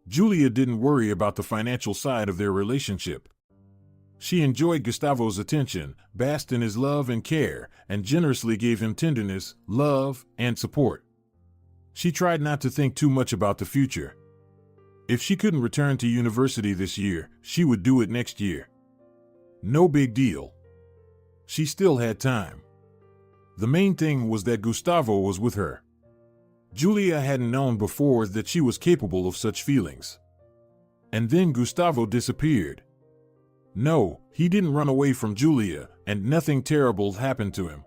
Julia didn't worry about the financial side of their relationship. She enjoyed Gustavo's attention, basked in his love and care, and generously gave him tenderness, love, and support. She tried not to think too much about the future. If she couldn't return to university this year, she would do it next year. No big deal. She still had time. The main thing was that Gustavo was with her. Julia hadn't known before that she was capable of such feelings. And then Gustavo disappeared. No, he didn't run away from Julia, and nothing terrible happened to him.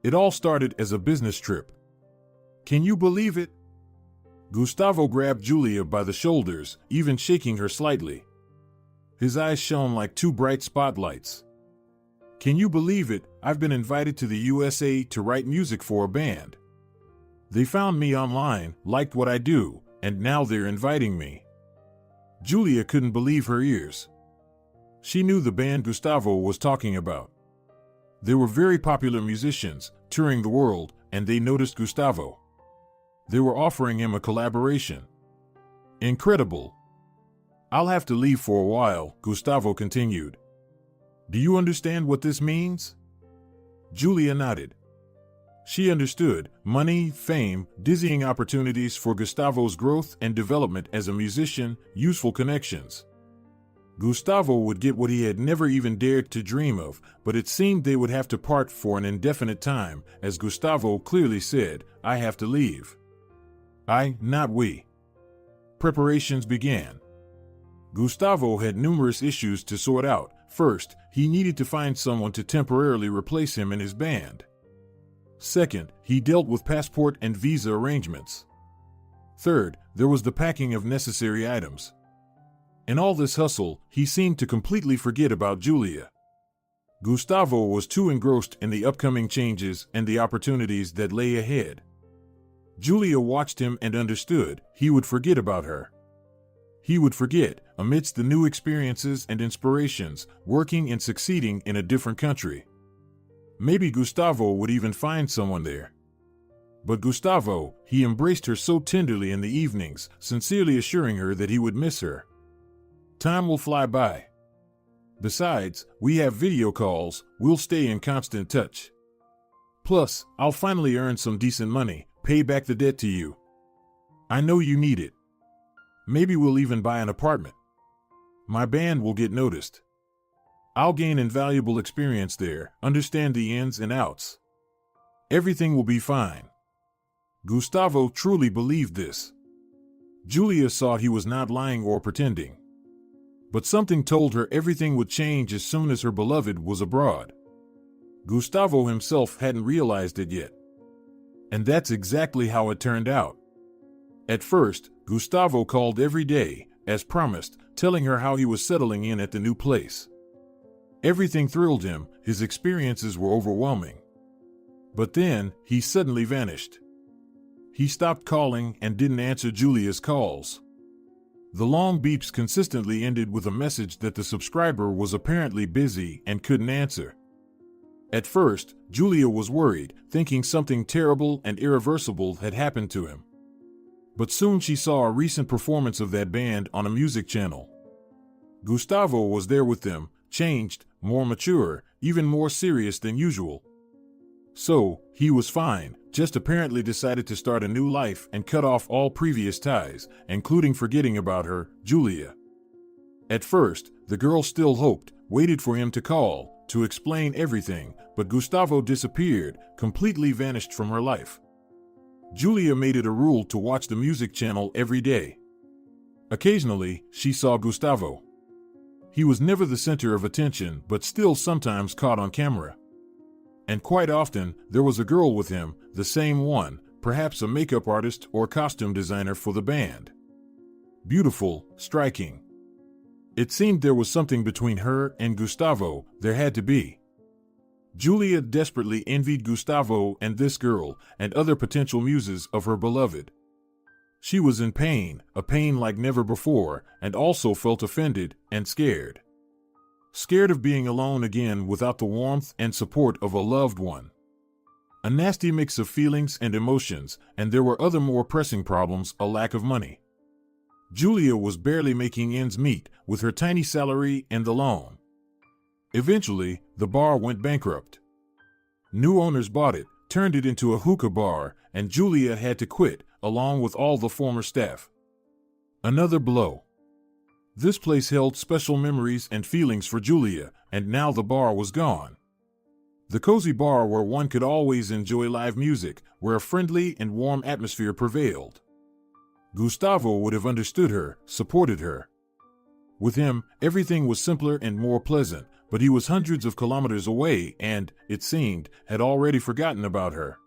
It all started as a business trip. Can you believe it? Gustavo grabbed Julia by the shoulders, even shaking her slightly. His eyes shone like two bright spotlights. Can you believe it? I've been invited to the USA to write music for a band. They found me online, liked what I do, and now they're inviting me. Julia couldn't believe her ears. She knew the band Gustavo was talking about. They were very popular musicians, touring the world, and they noticed Gustavo. They were offering him a collaboration. Incredible. I'll have to leave for a while, Gustavo continued. Do you understand what this means? Julia nodded. She understood: money, fame, dizzying opportunities for Gustavo's growth and development as a musician, useful connections. Gustavo would get what he had never even dared to dream of, but it seemed they would have to part for an indefinite time. As Gustavo clearly said, I have to leave. Not we. Preparations began. Gustavo had numerous issues to sort out. First, he needed to find someone to temporarily replace him in his band. Second, he dealt with passport and visa arrangements. Third, there was the packing of necessary items. In all this hustle, he seemed to completely forget about Julia. Gustavo was too engrossed in the upcoming changes and the opportunities that lay ahead. Julia watched him and understood he would forget about her. He would forget, amidst the new experiences and inspirations, working and succeeding in a different country. Maybe Gustavo would even find someone there. But Gustavo, he embraced her so tenderly in the evenings, sincerely assuring her that he would miss her. Time will fly by. Besides, we have video calls, we'll stay in constant touch. Plus, I'll finally earn some decent money, pay back the debt to you. I know you need it. Maybe we'll even buy an apartment. My band will get noticed. I'll gain invaluable experience there, understand the ins and outs. Everything will be fine. Gustavo truly believed this. Julia saw he was not lying or pretending. But something told her everything would change as soon as her beloved was abroad. Gustavo himself hadn't realized it yet. And that's exactly how it turned out. At first, Gustavo called every day, as promised, telling her how he was settling in at the new place. Everything thrilled him, his experiences were overwhelming. But then, he suddenly vanished. He stopped calling and didn't answer Julia's calls. The long beeps consistently ended with a message that the subscriber was apparently busy and couldn't answer. At first, Julia was worried, thinking something terrible and irreversible had happened to him. But soon she saw a recent performance of that band on a music channel. Gustavo was there with them, changed, more mature, even more serious than usual. So, he was fine, just apparently decided to start a new life and cut off all previous ties, including forgetting about her, Julia. At first, the girl still hoped, waited for him to call, to explain everything, but Gustavo disappeared, completely vanished from her life. Julia made it a rule to watch the music channel every day. Occasionally, she saw Gustavo. He was never the center of attention, but still sometimes caught on camera. And quite often, there was a girl with him, the same one, perhaps a makeup artist or costume designer for the band. Beautiful, striking. It seemed there was something between her and Gustavo, there had to be. Julia desperately envied Gustavo and this girl, and other potential muses of her beloved. She was in pain, a pain like never before, and also felt offended and scared. Scared of being alone again without the warmth and support of a loved one. A nasty mix of feelings and emotions, and there were other more pressing problems, a lack of money. Julia was barely making ends meet with her tiny salary and the loan. Eventually, the bar went bankrupt. New owners bought it, turned it into a hookah bar, and Julia had to quit, along with all the former staff. Another blow. This place held special memories and feelings for Julia, and now the bar was gone. The cozy bar where one could always enjoy live music, where a friendly and warm atmosphere prevailed. Gustavo would have understood her, supported her. With him, everything was simpler and more pleasant, but he was hundreds of kilometers away and, it seemed, had already forgotten about her.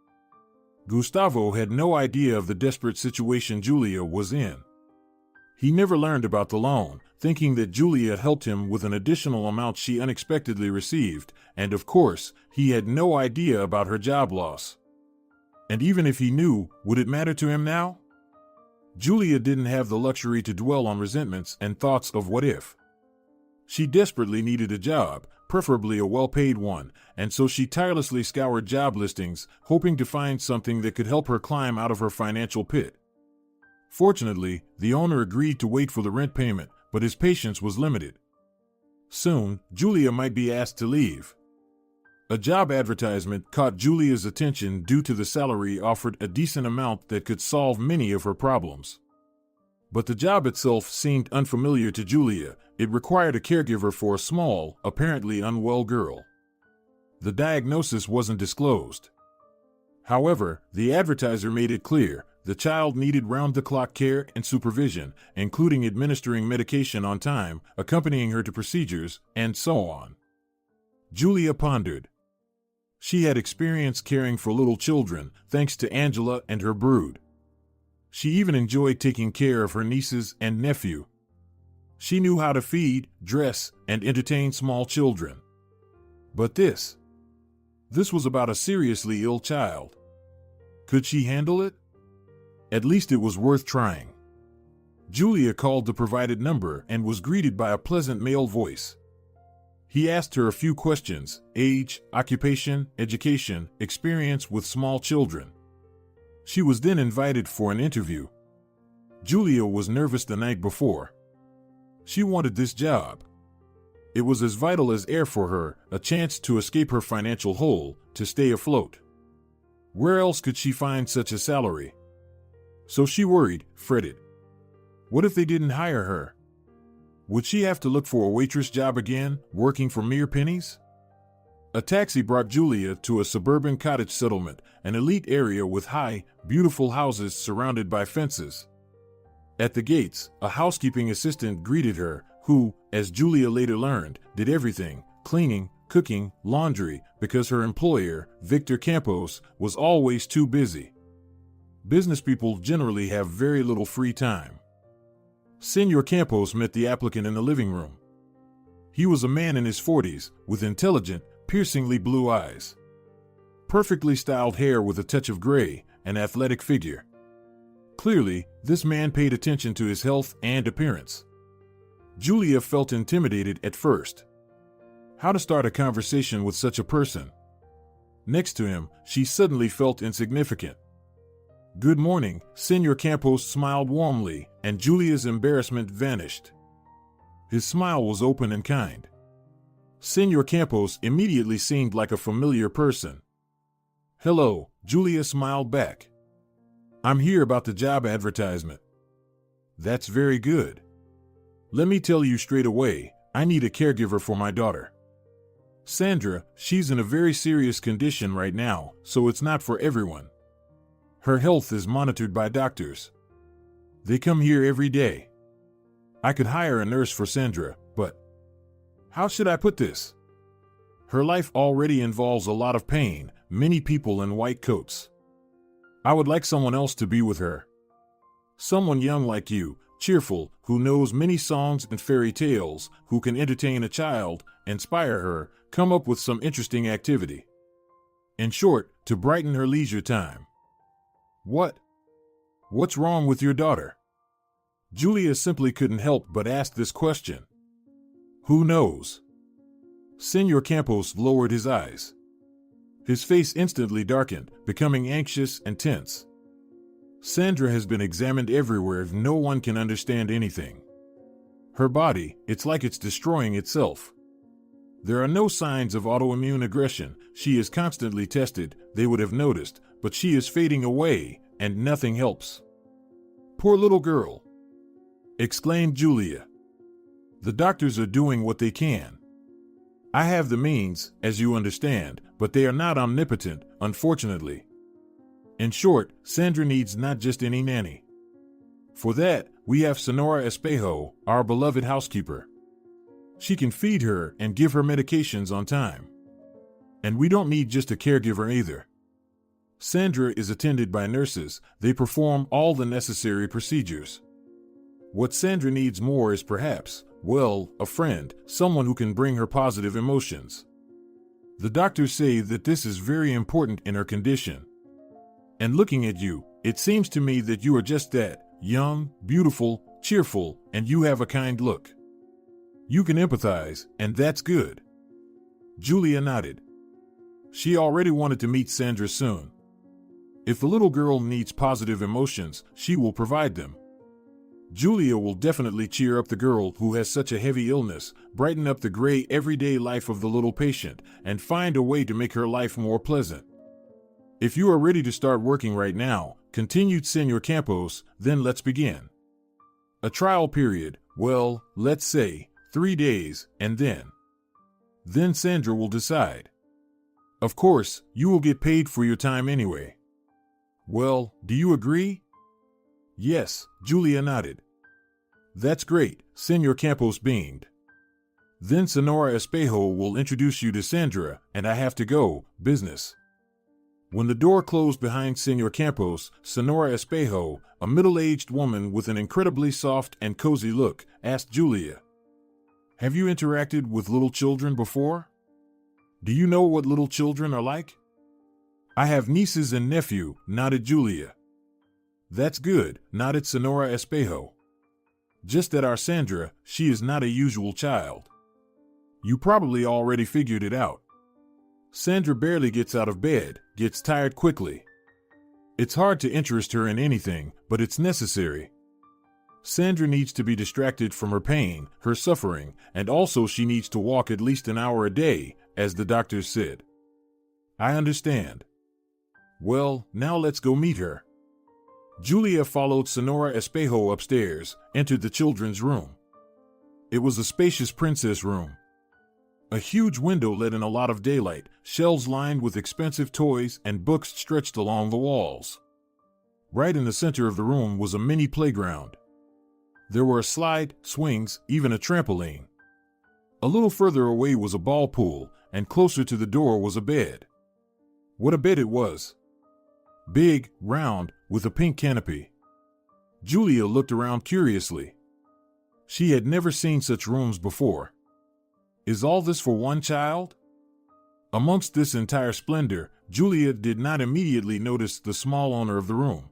Gustavo had no idea of the desperate situation Julia was in. He never learned about the loan, thinking that Julia helped him with an additional amount she unexpectedly received, and of course, he had no idea about her job loss. And even if he knew, would it matter to him now? Julia didn't have the luxury to dwell on resentments and thoughts of what if. She desperately needed a job, preferably a well-paid one, and so she tirelessly scoured job listings, hoping to find something that could help her climb out of her financial pit. Fortunately, the owner agreed to wait for the rent payment, but his patience was limited. Soon, Julia might be asked to leave. A job advertisement caught Julia's attention due to the salary offered a decent amount that could solve many of her problems. But the job itself seemed unfamiliar to Julia. It required a caregiver for a small, apparently unwell girl. The diagnosis wasn't disclosed. However, the advertiser made it clear The child needed round-the-clock care and supervision, including administering medication on time, accompanying her to procedures, and so on. Julia pondered. She had experience caring for little children, thanks to Angela and her brood. She even enjoyed taking care of her nieces and nephew. She knew how to feed, dress, and entertain small children. But this was about a seriously ill child. Could she handle it? At least it was worth trying. Julia called the provided number and was greeted by a pleasant male voice. He asked her a few questions: age, occupation, education, experience with small children. She was then invited for an interview. Julia was nervous the night before. She wanted this job. It was as vital as air for her, a chance to escape her financial hole, to stay afloat. Where else could she find such a salary? So she worried, fretted. What if they didn't hire her? Would she have to look for a waitress job again, working for mere pennies? A taxi brought Julia to a suburban cottage settlement, an elite area with high, beautiful houses surrounded by fences. At the gates, a housekeeping assistant greeted her, who, as Julia later learned, did everything: cleaning, cooking, laundry, because her employer, Victor Campos, was always too busy. Business people generally have very little free time. Senor Campos met the applicant in the living room. He was a man in his 40s, with intelligent, piercingly blue eyes. Perfectly styled hair with a touch of gray, an athletic figure. Clearly, this man paid attention to his health and appearance. Julia felt intimidated at first. How to start a conversation with such a person? Next to him, she suddenly felt insignificant. "Good morning," Senor Campos smiled warmly, and Julia's embarrassment vanished. His smile was open and kind. Senor Campos immediately seemed like a familiar person. "Hello," Julia smiled back. "I'm here about the job advertisement." "That's very good. Let me tell you straight away, I need a caregiver for my daughter. Sandra, she's in a very serious condition right now, so it's not for everyone. Her health is monitored by doctors. They come here every day. I could hire a nurse for Sandra, but how should I put this? Her life already involves a lot of pain, many people in white coats. I would like someone else to be with her. Someone young like you, cheerful, who knows many songs and fairy tales, who can entertain a child, inspire her, come up with some interesting activity. In short, to brighten her leisure time." What's wrong with your daughter?" Julia simply couldn't help but ask this question. "Who knows?" Senor Campos lowered his eyes. His face instantly darkened, becoming anxious and tense. "Sandra has been examined everywhere. No one can understand anything. Her body, it's like it's destroying itself. There are no signs of autoimmune aggression. She is constantly tested, they would have noticed, but she is fading away, and nothing helps." "Poor little girl," exclaimed Julia. "The doctors are doing what they can. I have the means, as you understand, but they are not omnipotent, unfortunately. In short, Sandra needs not just any nanny. For that, we have Sonora Espejo, our beloved housekeeper. She can feed her and give her medications on time. And we don't need just a caregiver either. Sandra is attended by nurses. They perform all the necessary procedures. What Sandra needs more is perhaps, well, a friend, someone who can bring her positive emotions. The doctors say that this is very important in her condition. And looking at you, it seems to me that you are just that, young, beautiful, cheerful, and you have a kind look. You can empathize, and that's good." Julia nodded. She already wanted to meet Sandra soon. If the little girl needs positive emotions, she will provide them. Julia will definitely cheer up the girl who has such a heavy illness, brighten up the gray everyday life of the little patient, and find a way to make her life more pleasant. "If you are ready to start working right now," continued Senor Campos, "then let's begin. A trial period, well, let's say 3 days, and then Sandra will decide. Of course, you will get paid for your time anyway. Well, do you agree?" Yes, Julia nodded. That's great, Senor Campos beamed. Then Senora Espejo will introduce you to Sandra, and I have to go, business. When the door closed behind Senor Campos, Senora Espejo, a middle-aged woman with an incredibly soft and cozy look, asked Julia, "Have you interacted with little children before? Do you know what little children are like?" "I have nieces and nephew," nodded Julia. "That's good," nodded Senora Espejo. "Just that our Sandra, she is not a usual child. You probably already figured it out. Sandra barely gets out of bed, gets tired quickly. It's hard to interest her in anything, but it's necessary. Sandra needs to be distracted from her pain, her suffering, and also she needs to walk at least an hour a day, as the doctors said." "I understand. Well, now let's go meet her." Julia followed Senora Espejo upstairs, entered the children's room. It was a spacious princess room. A huge window let in a lot of daylight, shelves lined with expensive toys and books stretched along the walls. Right in the center of the room was a mini playground. There were a slide, swings, even a trampoline. A little further away was a ball pool, and closer to the door was a bed. What a bed it was! Big, round, with a pink canopy. Julia looked around curiously. She had never seen such rooms before. Is all this for one child? Amongst this entire splendor, Julia did not immediately notice the small owner of the room.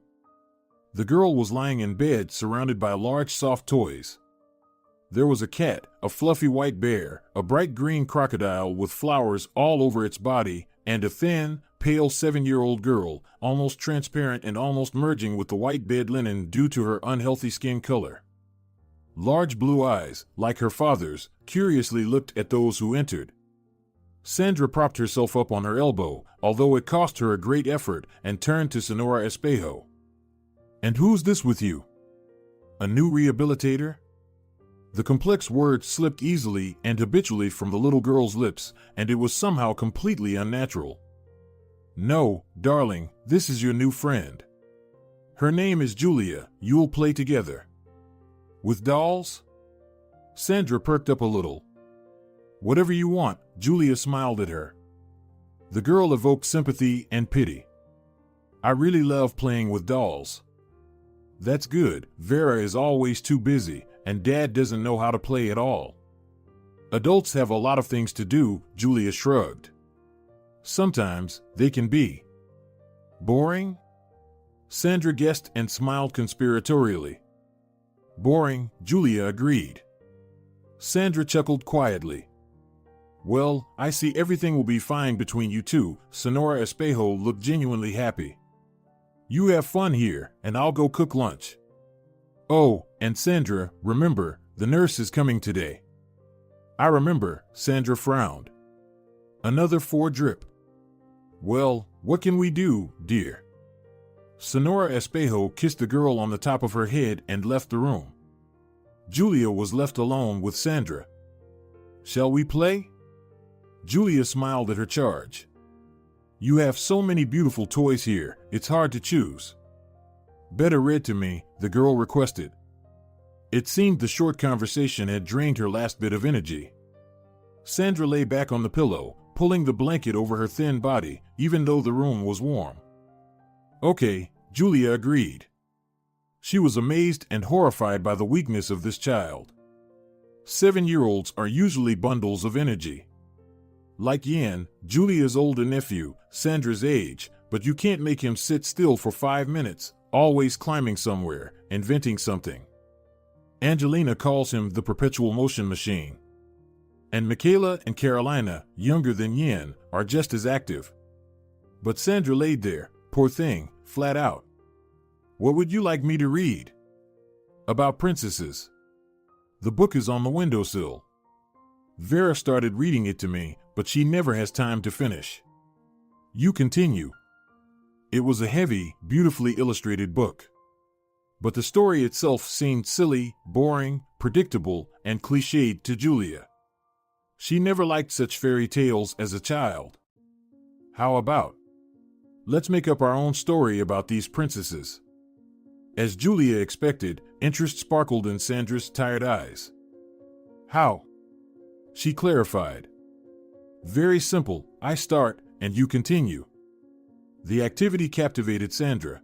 The girl was lying in bed surrounded by large soft toys. There was a cat, a fluffy white bear, a bright green crocodile with flowers all over its body, and a thin, pale 7-year-old girl, almost transparent and almost merging with the white bed linen due to her unhealthy skin color. Large blue eyes, like her father's, curiously looked at those who entered. Sandra propped herself up on her elbow, although it cost her a great effort, and turned to Senora Espejo. "And who's this with you? A new rehabilitator?" The complex word slipped easily and habitually from the little girl's lips, and it was somehow completely unnatural. "No, darling, this is your new friend. Her name is Julia. You'll play together." "With dolls?" Sandra perked up a little. "Whatever you want," Julia smiled at her. The girl evoked sympathy and pity. "I really love playing with dolls." "That's good. Vera is always too busy, and Dad doesn't know how to play at all." "Adults have a lot of things to do," Julia shrugged. "Sometimes they can be boring." Sandra guessed and smiled conspiratorially. "Boring," Julia agreed. Sandra chuckled quietly. "Well, I see everything will be fine between you two." Senora Espejo looked genuinely happy. "You have fun here, and I'll go cook lunch. Oh, and Sandra, remember, the nurse is coming today." "I remember," Sandra frowned. "Another 4 drip. Well, what can we do, dear?" Senora Espejo kissed the girl on the top of her head and left the room. Julia was left alone with Sandra. "Shall we play?" Julia smiled at her charge. "You have so many beautiful toys here, it's hard to choose." "Better read to me," the girl requested. It seemed the short conversation had drained her last bit of energy. Sandra lay back on the pillow, pulling the blanket over her thin body, even though the room was warm. "Okay," Julia agreed. She was amazed and horrified by the weakness of this child. 7-year-olds are usually bundles of energy. Like Yan, Julia's older nephew, Sandra's age, but you can't make him sit still for 5 minutes, always climbing somewhere, inventing something. Angelina calls him the perpetual motion machine. And Michaela and Carolina, younger than Yan, are just as active. But Sandra laid there, poor thing, flat out. "What would you like me to read?" "About princesses. The book is on the windowsill." Vera started reading it to me, but she never has time to finish. "You continue." It was a heavy, beautifully illustrated book. But the story itself seemed silly, boring, predictable, and cliched to Julia. She never liked such fairy tales as a child. "How about let's make up our own story about these princesses?" As Julia expected, interest sparkled in Sandra's tired eyes. How? She clarified. Very simple, I start, and you continue. The activity captivated Sandra.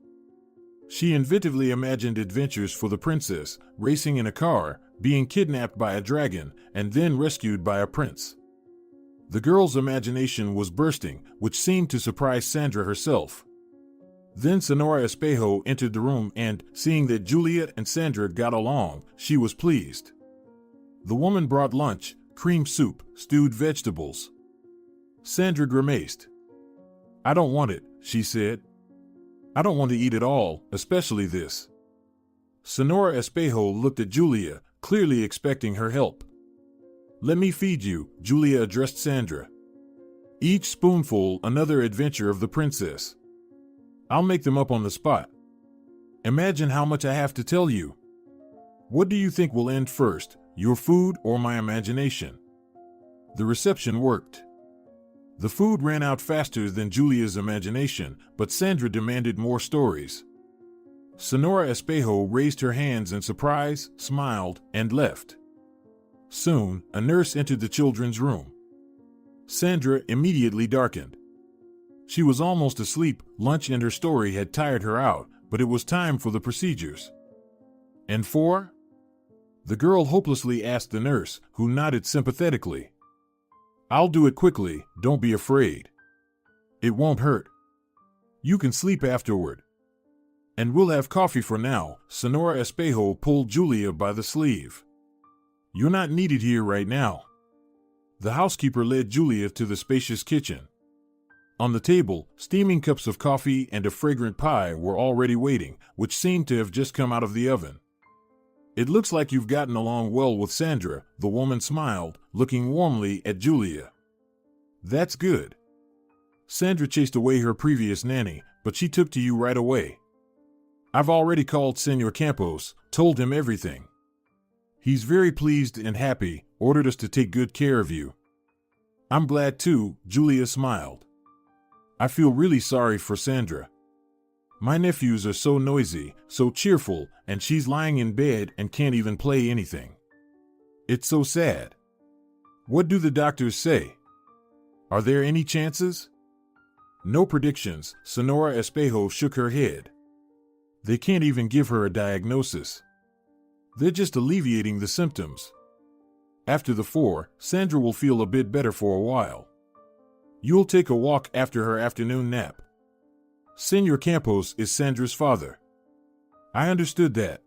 She inventively imagined adventures for the princess, racing in a car, being kidnapped by a dragon, and then rescued by a prince. The girl's imagination was bursting, which seemed to surprise Sandra herself. Then Sonora Espejo entered the room and, seeing that Juliet and Sandra got along, she was pleased. The woman brought lunch, cream soup, stewed vegetables. Sandra grimaced. I don't want it, she said. I don't want to eat it all, especially this. Sonora Espejo looked at Julia, clearly expecting her help. Let me feed you, Julia addressed Sandra. Each spoonful another adventure of the princess. I'll make them up on the spot. Imagine how much I have to tell you. What do you think will end first, your food or my imagination? The reception worked. The food ran out faster than Julia's imagination, but Sandra demanded more stories. Sonora Espejo raised her hands in surprise, smiled, and left. Soon, a nurse entered the children's room. Sandra immediately darkened. She was almost asleep, lunch and her story had tired her out, but it was time for the procedures. And for? The girl hopelessly asked the nurse, who nodded sympathetically. I'll do it quickly, don't be afraid. It won't hurt. You can sleep afterward. And we'll have coffee for now, Sonora Espejo pulled Julia by the sleeve. You're not needed here right now. The housekeeper led Julia to the spacious kitchen. On the table, steaming cups of coffee and a fragrant pie were already waiting, which seemed to have just come out of the oven. It looks like you've gotten along well with Sandra, the woman smiled, looking warmly at Julia. That's good. Sandra chased away her previous nanny, but she took to you right away. I've already called Senor Campos, told him everything. He's very pleased and happy, ordered us to take good care of you. I'm glad too, Julia smiled. I feel really sorry for Sandra. My nephews are so noisy, so cheerful, and she's lying in bed and can't even play anything. It's so sad. What do the doctors say? Are there any chances? No predictions, Sonora Espejo shook her head. They can't even give her a diagnosis. They're just alleviating the symptoms. After the 4, Sandra will feel a bit better for a while. You'll take a walk after her afternoon nap. Senor Campos is Sandra's father. I understood that.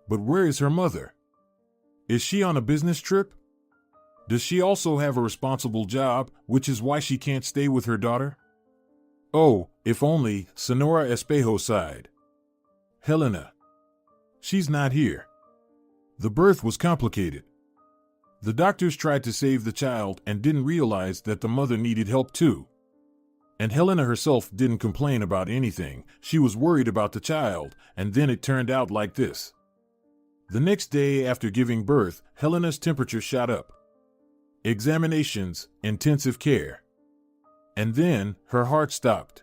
But where is her mother? Is she on a business trip? Does she also have a responsible job, which is why she can't stay with her daughter? Oh, if only, Sonora Espejo sighed. Helena. She's not here. The birth was complicated. The doctors tried to save the child and didn't realize that the mother needed help too. And Helena herself didn't complain about anything. She was worried about the child, and then it turned out like this. The next day after giving birth, Helena's temperature shot up. Examinations, intensive care. And then, her heart stopped.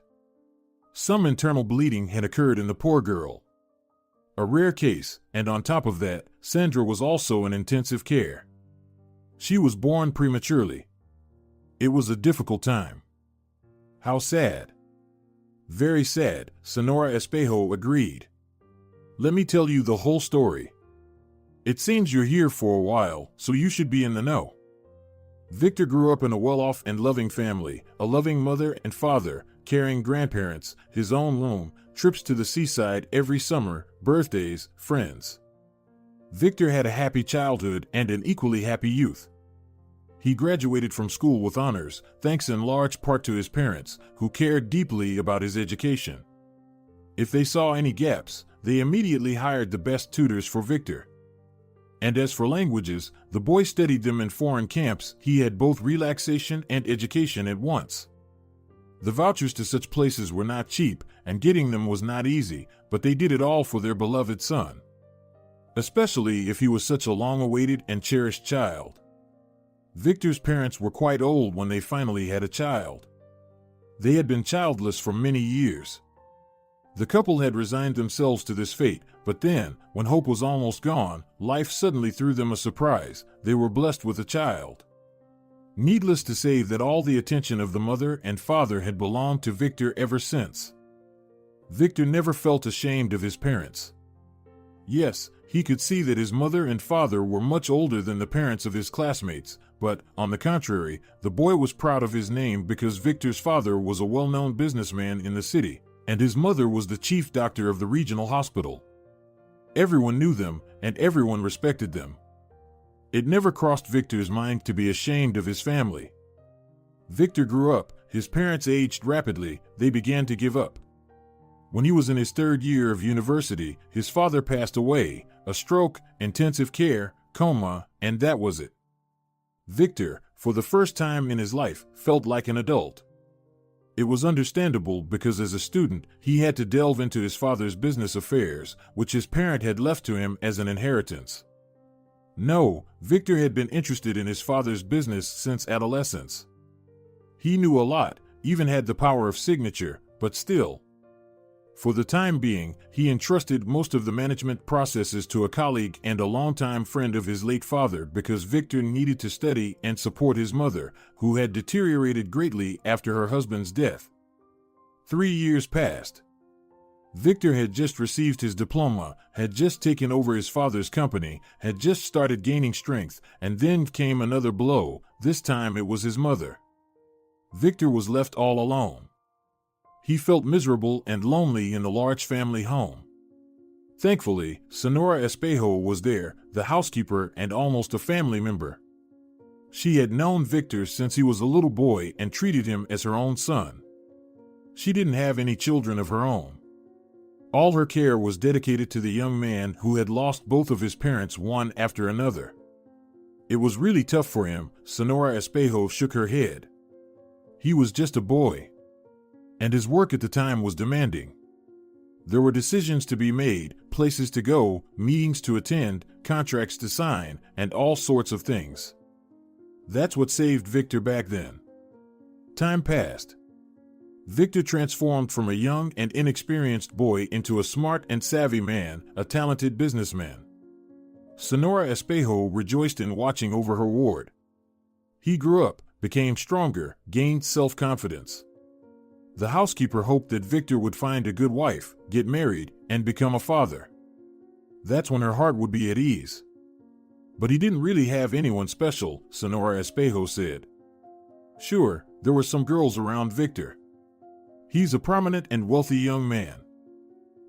Some internal bleeding had occurred in the poor girl. A rare case, and on top of that, Sandra was also in intensive care. She was born prematurely. It was a difficult time. How sad. Very sad, Sonora Espejo agreed. Let me tell you the whole story. It seems you're here for a while, so you should be in the know. Victor grew up in a well-off and loving family, a loving mother and father, caring grandparents, his own room, trips to the seaside every summer, birthdays, friends. Victor had a happy childhood and an equally happy youth. He graduated from school with honors, thanks in large part to his parents, who cared deeply about his education. If they saw any gaps, they immediately hired the best tutors for Victor. And as for languages, the boy studied them in foreign camps. He had both relaxation and education at once. The vouchers to such places were not cheap, and getting them was not easy, but they did it all for their beloved son. Especially if he was such a long-awaited and cherished child. Victor's parents were quite old when they finally had a child. They had been childless for many years. The couple had resigned themselves to this fate, but then, when hope was almost gone, life suddenly threw them a surprise. They were blessed with a child. Needless to say that all the attention of the mother and father had belonged to Victor ever since. Victor never felt ashamed of his parents. Yes, he could see that his mother and father were much older than the parents of his classmates, but, on the contrary, the boy was proud of his name because Victor's father was a well-known businessman in the city, and his mother was the chief doctor of the regional hospital. Everyone knew them, and everyone respected them. It never crossed Victor's mind to be ashamed of his family. Victor grew up, his parents aged rapidly, they began to give up. When he was in his third year of university, his father passed away, a stroke, intensive care, coma, and that was it. Victor, for the first time in his life, felt like an adult. It was understandable because as a student, he had to delve into his father's business affairs, which his parent had left to him as an inheritance. No, Victor had been interested in his father's business since adolescence. He knew a lot, even had the power of signature, but still. For the time being, he entrusted most of the management processes to a colleague and a longtime friend of his late father because Victor needed to study and support his mother, who had deteriorated greatly after her husband's death. 3 years passed. Victor had just received his diploma, had just taken over his father's company, had just started gaining strength, and then came another blow. This time it was his mother. Victor was left all alone. He felt miserable and lonely in the large family home. Thankfully, Senora Espejo was there, the housekeeper and almost a family member. She had known Victor since he was a little boy and treated him as her own son. She didn't have any children of her own. All her care was dedicated to the young man who had lost both of his parents one after another. It was really tough for him. Senora Espejo shook her head. He was just a boy. And his work at the time was demanding. There were decisions to be made, places to go, meetings to attend, contracts to sign, and all sorts of things. That's what saved Victor back then. Time passed. Victor transformed from a young and inexperienced boy into a smart and savvy man, a talented businessman. Senora Espejo rejoiced in watching over her ward. He grew up, became stronger, gained self-confidence. The housekeeper hoped that Victor would find a good wife, get married, and become a father. That's when her heart would be at ease. But he didn't really have anyone special, Senora Espejo said. Sure, there were some girls around Victor. He's a prominent and wealthy young man.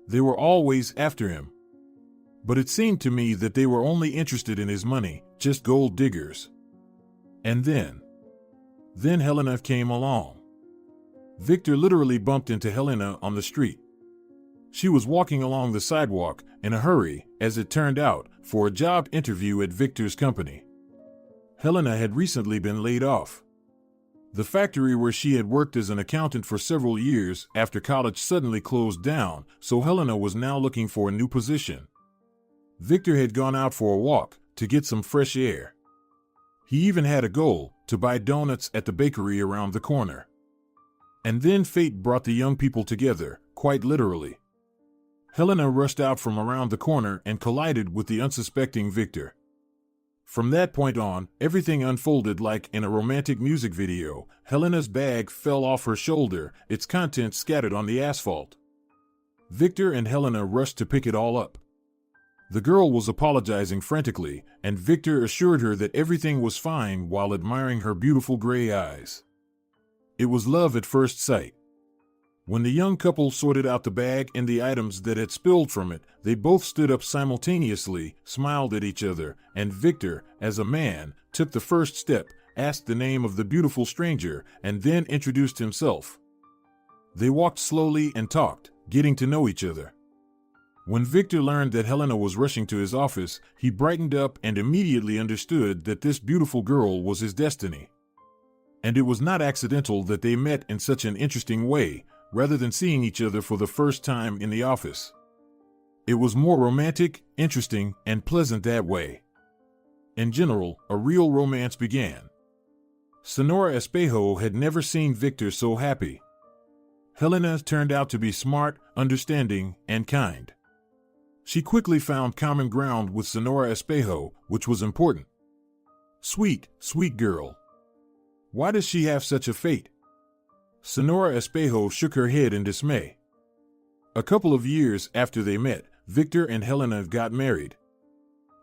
They were always after him. But it seemed to me that they were only interested in his money, just gold diggers. And then Helena came along. Victor literally bumped into Helena on the street. She was walking along the sidewalk, in a hurry, as it turned out, for a job interview at Victor's company. Helena had recently been laid off. The factory where she had worked as an accountant for several years after college suddenly closed down, so Helena was now looking for a new position. Victor had gone out for a walk, to get some fresh air. He even had a goal, to buy donuts at the bakery around the corner. And then fate brought the young people together, quite literally. Helena rushed out from around the corner and collided with the unsuspecting Victor. From that point on, everything unfolded like in a romantic music video. Helena's bag fell off her shoulder, its contents scattered on the asphalt. Victor and Helena rushed to pick it all up. The girl was apologizing frantically, and Victor assured her that everything was fine while admiring her beautiful gray eyes. It was love at first sight. When the young couple sorted out the bag and the items that had spilled from it, they both stood up simultaneously, smiled at each other, and Victor, as a man, took the first step, asked the name of the beautiful stranger, and then introduced himself. They walked slowly and talked, getting to know each other. When Victor learned that Helena was rushing to his office, he brightened up and immediately understood that this beautiful girl was his destiny. And it was not accidental that they met in such an interesting way, rather than seeing each other for the first time in the office. It was more romantic, interesting, and pleasant that way. In general, a real romance began. Senora Espejo had never seen Victor so happy. Helena turned out to be smart, understanding, and kind. She quickly found common ground with Sonora Espejo, which was important. Sweet, sweet girl. Why does she have such a fate? Sonora Espejo shook her head in dismay. A couple of years after they met, Victor and Helena got married.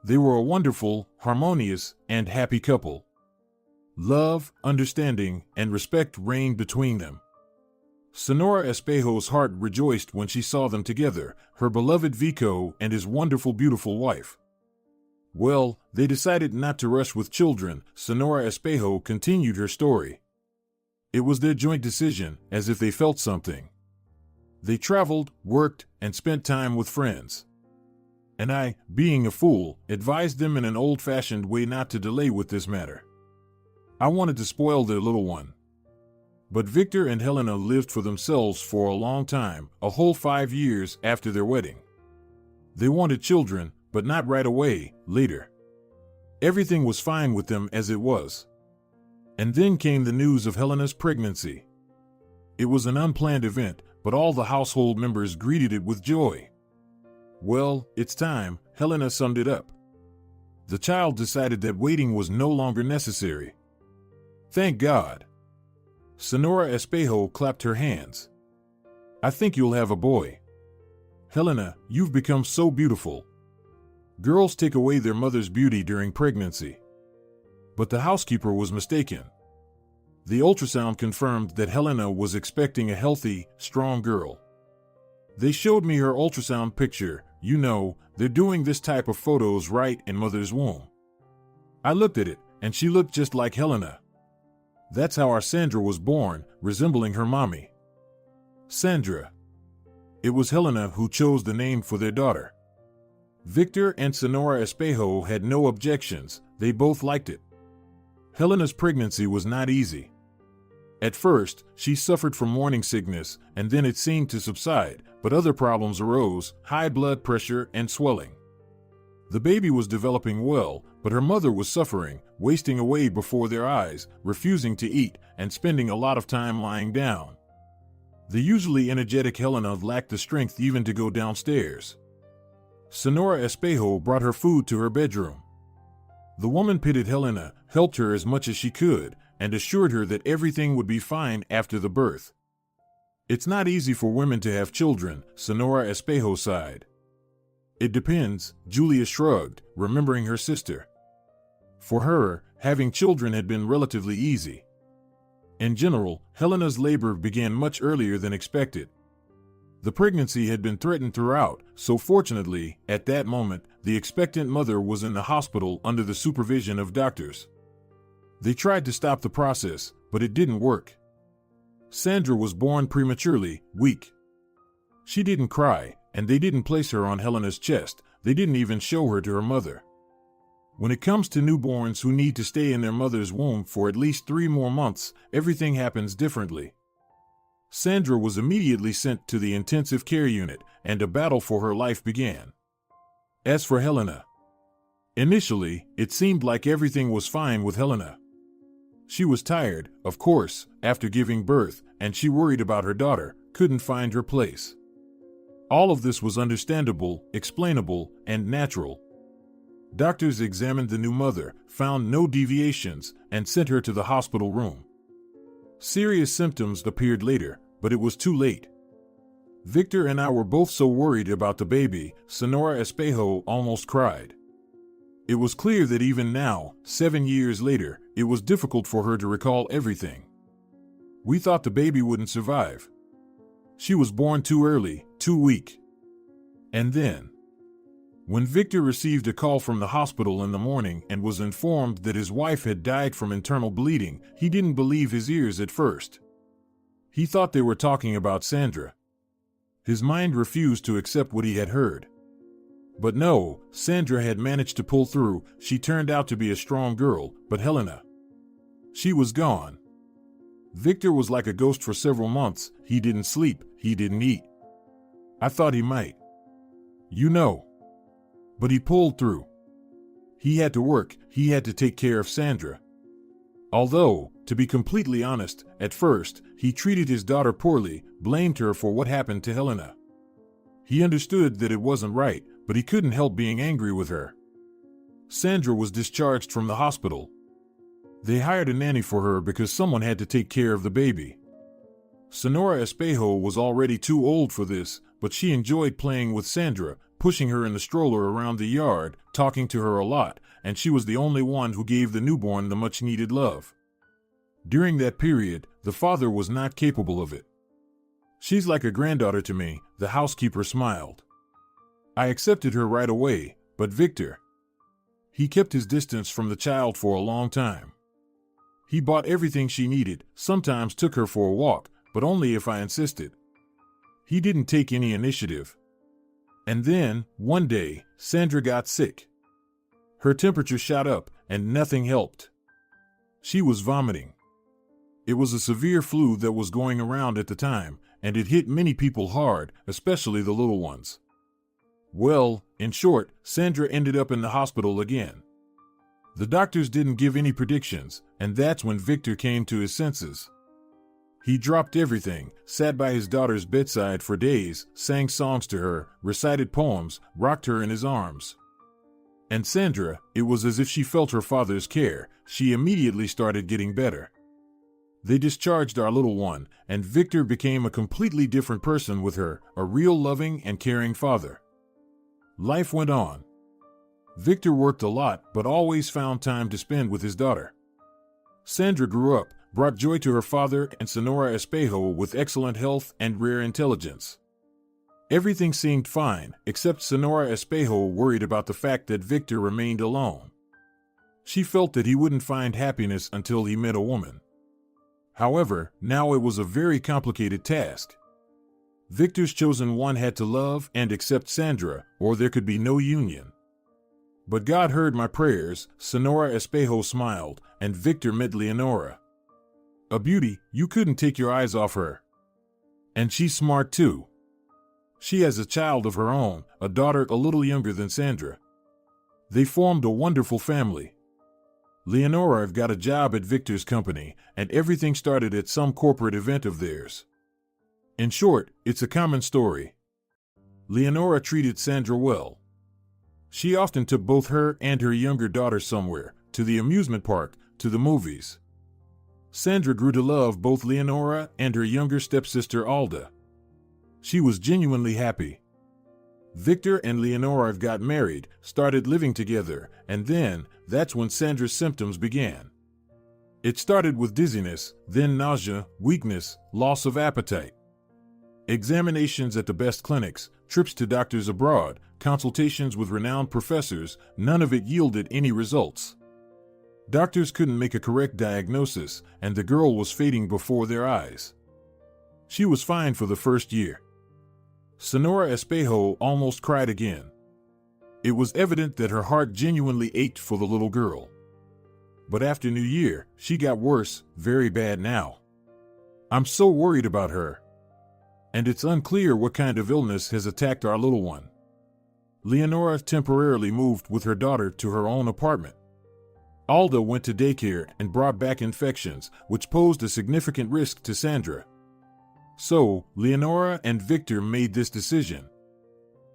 They were a wonderful, harmonious, and happy couple. Love, understanding, and respect reigned between them. Sonora Espejo's heart rejoiced when she saw them together, her beloved Vico and his wonderful, beautiful wife. Well, they decided not to rush with children. Sonora Espejo continued her story. It was their joint decision, as if they felt something. They traveled, worked, and spent time with friends. And I, being a fool, advised them in an old-fashioned way not to delay with this matter. I wanted to spoil their little one. But Victor and Helena lived for themselves for a long time, a whole 5 years after their wedding. They wanted children, but not right away, later. Everything was fine with them as it was. And then came the news of Helena's pregnancy. It was an unplanned event, but all the household members greeted it with joy. Well, it's time, Helena summed it up. The child decided that waiting was no longer necessary. Thank God. Sonora Espejo clapped her hands. I think you'll have a boy. Helena, you've become so beautiful. Girls take away their mother's beauty during pregnancy. But the housekeeper was mistaken. The ultrasound confirmed that Helena was expecting a healthy, strong girl. They showed me her ultrasound picture. You know, they're doing this type of photos right in mother's womb. I looked at it, and she looked just like Helena. That's how our Sandra was born, resembling her mommy. Sandra. It was Helena who chose the name for their daughter. Victor and Sonora Espejo had no objections, they both liked it. Helena's pregnancy was not easy. At first, she suffered from morning sickness, and then it seemed to subside, but other problems arose, high blood pressure and swelling. The baby was developing well, but her mother was suffering, wasting away before their eyes, refusing to eat, and spending a lot of time lying down. The usually energetic Helena lacked the strength even to go downstairs. Sonora Espejo brought her food to her bedroom. The woman pitied Helena, helped her as much as she could, and assured her that everything would be fine after the birth. It's not easy for women to have children, Sonora Espejo sighed. It depends, Julia shrugged, remembering her sister. For her, having children had been relatively easy. In general, Helena's labor began much earlier than expected. The pregnancy had been threatened throughout, so fortunately, at that moment, the expectant mother was in the hospital under the supervision of doctors. They tried to stop the process, but it didn't work. Sandra was born prematurely, weak. She didn't cry, and they didn't place her on Helena's chest. They didn't even show her to her mother. When it comes to newborns who need to stay in their mother's womb for at least 3 more months, everything happens differently. Sandra was immediately sent to the intensive care unit, and a battle for her life began. As for Helena, initially, it seemed like everything was fine with Helena. She was tired, of course, after giving birth, and she worried about her daughter, couldn't find her place. All of this was understandable, explainable, and natural. Doctors examined the new mother, found no deviations, and sent her to the hospital room. Serious symptoms appeared later, but it was too late. Victor and I were both so worried about the baby, Sonora Espejo almost cried. It was clear that even now, 7 years later, it was difficult for her to recall everything. We thought the baby wouldn't survive. She was born too early, too weak. And then, when Victor received a call from the hospital in the morning and was informed that his wife had died from internal bleeding, he didn't believe his ears at first. He thought they were talking about Sandra. His mind refused to accept what he had heard. But no, Sandra had managed to pull through. She turned out to be a strong girl, but Helena, she was gone. Victor was like a ghost for several months. He didn't sleep, he didn't eat. I thought he might. You know. But he pulled through. He had to work, he had to take care of Sandra. Although, to be completely honest, at first, he treated his daughter poorly, blamed her for what happened to Helena. He understood that it wasn't right, but he couldn't help being angry with her. Sandra was discharged from the hospital. They hired a nanny for her because someone had to take care of the baby. Sonora Espejo was already too old for this, but she enjoyed playing with Sandra, pushing her in the stroller around the yard, talking to her a lot, and she was the only one who gave the newborn the much-needed love. During that period, the father was not capable of it. "She's like a granddaughter to me," the housekeeper smiled. "I accepted her right away, but Victor..." He kept his distance from the child for a long time. He bought everything she needed, sometimes took her for a walk, but only if I insisted. He didn't take any initiative. And then, one day, Sandra got sick. Her temperature shot up, and nothing helped. She was vomiting. It was a severe flu that was going around at the time, and it hit many people hard, especially the little ones. Well, in short, Sandra ended up in the hospital again. The doctors didn't give any predictions, and that's when Victor came to his senses. He dropped everything, sat by his daughter's bedside for days, sang songs to her, recited poems, rocked her in his arms. And Sandra, it was as if she felt her father's care. She immediately started getting better. They discharged our little one, and Victor became a completely different person with her, a real loving and caring father. Life went on. Victor worked a lot, but always found time to spend with his daughter. Sandra grew up, brought joy to her father and Sonora Espejo with excellent health and rare intelligence. Everything seemed fine, except Sonora Espejo worried about the fact that Victor remained alone. She felt that he wouldn't find happiness until he met a woman. However, now it was a very complicated task. Victor's chosen one had to love and accept Sandra, or there could be no union. But God heard my prayers, Sonora Espejo smiled, and Victor met Leonora. A beauty, you couldn't take your eyes off her. And she's smart too. She has a child of her own, a daughter a little younger than Sandra. They formed a wonderful family. Leonora got a job at Victor's company, and everything started at some corporate event of theirs. In short, it's a common story. Leonora treated Sandra well. She often took both her and her younger daughter somewhere, to the amusement park, to the movies. Sandra grew to love both Leonora and her younger stepsister Alda. She was genuinely happy. Victor and Leonora got married, started living together, and then, that's when Sandra's symptoms began. It started with dizziness, then nausea, weakness, loss of appetite. Examinations at the best clinics, trips to doctors abroad, consultations with renowned professors, none of it yielded any results. Doctors couldn't make a correct diagnosis, and the girl was fading before their eyes. She was fine for the first year. Sonora Espejo almost cried again. It was evident that her heart genuinely ached for the little girl. But after New Year, she got worse, very bad now. I'm so worried about her. And it's unclear what kind of illness has attacked our little one. Leonora temporarily moved with her daughter to her own apartment. Alda went to daycare and brought back infections, which posed a significant risk to Sandra. So, Leonora and Victor made this decision.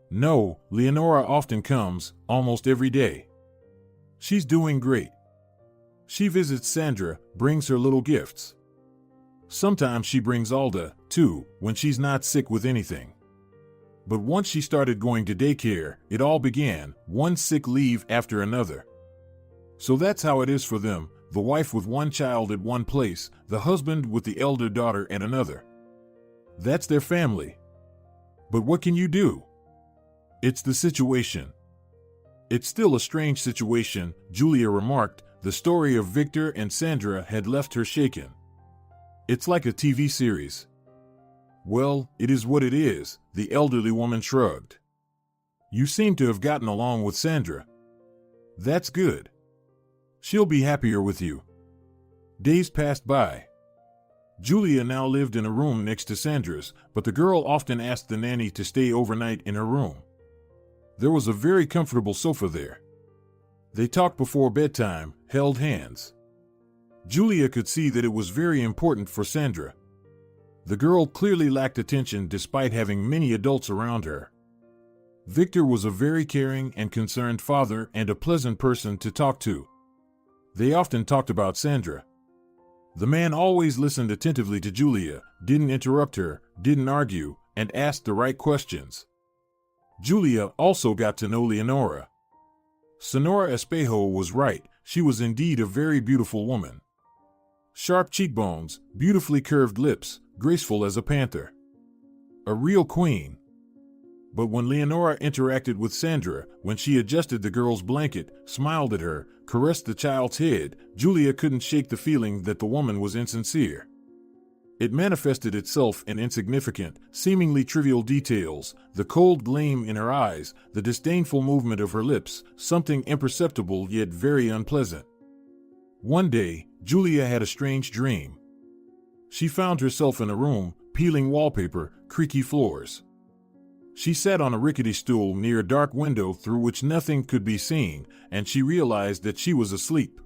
No, Leonora often comes, almost every day. She's doing great. She visits Sandra, brings her little gifts. Sometimes she brings Alda, too, when she's not sick with anything. But once she started going to daycare, it all began, one sick leave after another. So that's how it is for them, the wife with one child at one place, the husband with the elder daughter at another. That's their family. But what can you do? It's the situation. It's still a strange situation, Julia remarked. The story of Victor and Sandra had left her shaken. It's like a TV series. Well, it is what it is, the elderly woman shrugged. You seem to have gotten along with Sandra. That's good. She'll be happier with you. Days passed by. Julia now lived in a room next to Sandra's, but the girl often asked the nanny to stay overnight in her room. There was a very comfortable sofa there. They talked before bedtime, held hands. Julia could see that it was very important for Sandra. The girl clearly lacked attention despite having many adults around her. Victor was a very caring and concerned father and a pleasant person to talk to. They often talked about Sandra. The man always listened attentively to Julia, didn't interrupt her, didn't argue, and asked the right questions. Julia also got to know Leonora. Sonora Espejo was right, she was indeed a very beautiful woman. Sharp cheekbones, beautifully curved lips, graceful as a panther. A real queen. But when Leonora interacted with Sandra, when she adjusted the girl's blanket, smiled at her, caressed the child's head, Julia couldn't shake the feeling that the woman was insincere. It manifested itself in insignificant, seemingly trivial details, the cold gleam in her eyes, the disdainful movement of her lips, something imperceptible yet very unpleasant. One day, Julia had a strange dream. She found herself in a room, peeling wallpaper, creaky floors. She sat on a rickety stool near a dark window through which nothing could be seen, and she realized that she was asleep.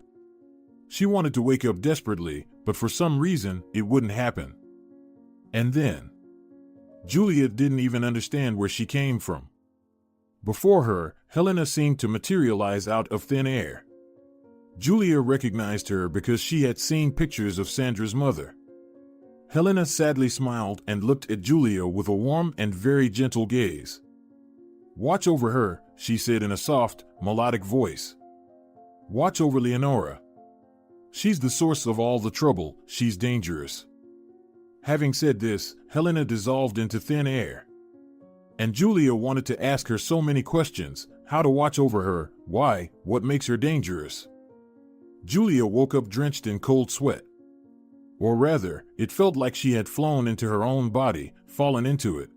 She wanted to wake up desperately, but for some reason, it wouldn't happen. And then, Julia didn't even understand where she came from. Before her, Helena seemed to materialize out of thin air. Julia recognized her because she had seen pictures of Sandra's mother. Helena sadly smiled and looked at Julia with a warm and very gentle gaze. "Watch over her," she said in a soft, melodic voice. "Watch over Leonora. She's the source of all the trouble, she's dangerous." Having said this, Helena dissolved into thin air. And Julia wanted to ask her so many questions: how to watch over her, why, what makes her dangerous. Julia woke up drenched in cold sweat. Or rather, it felt like she had flown into her own body, fallen into it.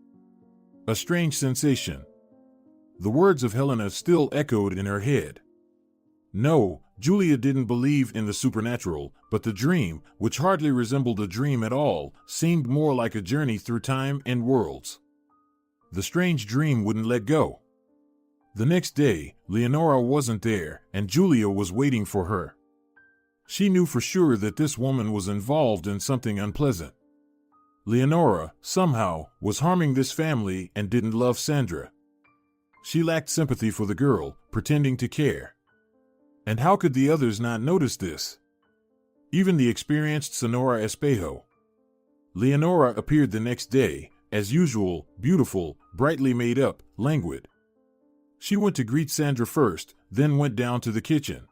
A strange sensation. The words of Helena still echoed in her head. No, Julia didn't believe in the supernatural, but the dream, which hardly resembled a dream at all, seemed more like a journey through time and worlds. The strange dream wouldn't let go. The next day, Leonora wasn't there, and Julia was waiting for her. She knew for sure that this woman was involved in something unpleasant. Leonora, somehow, was harming this family and didn't love Sandra. She lacked sympathy for the girl, pretending to care. And how could the others not notice this? Even the experienced Sonora Espejo. Leonora appeared the next day, as usual, beautiful, brightly made up, languid. She went to greet Sandra first, then went down to the kitchen.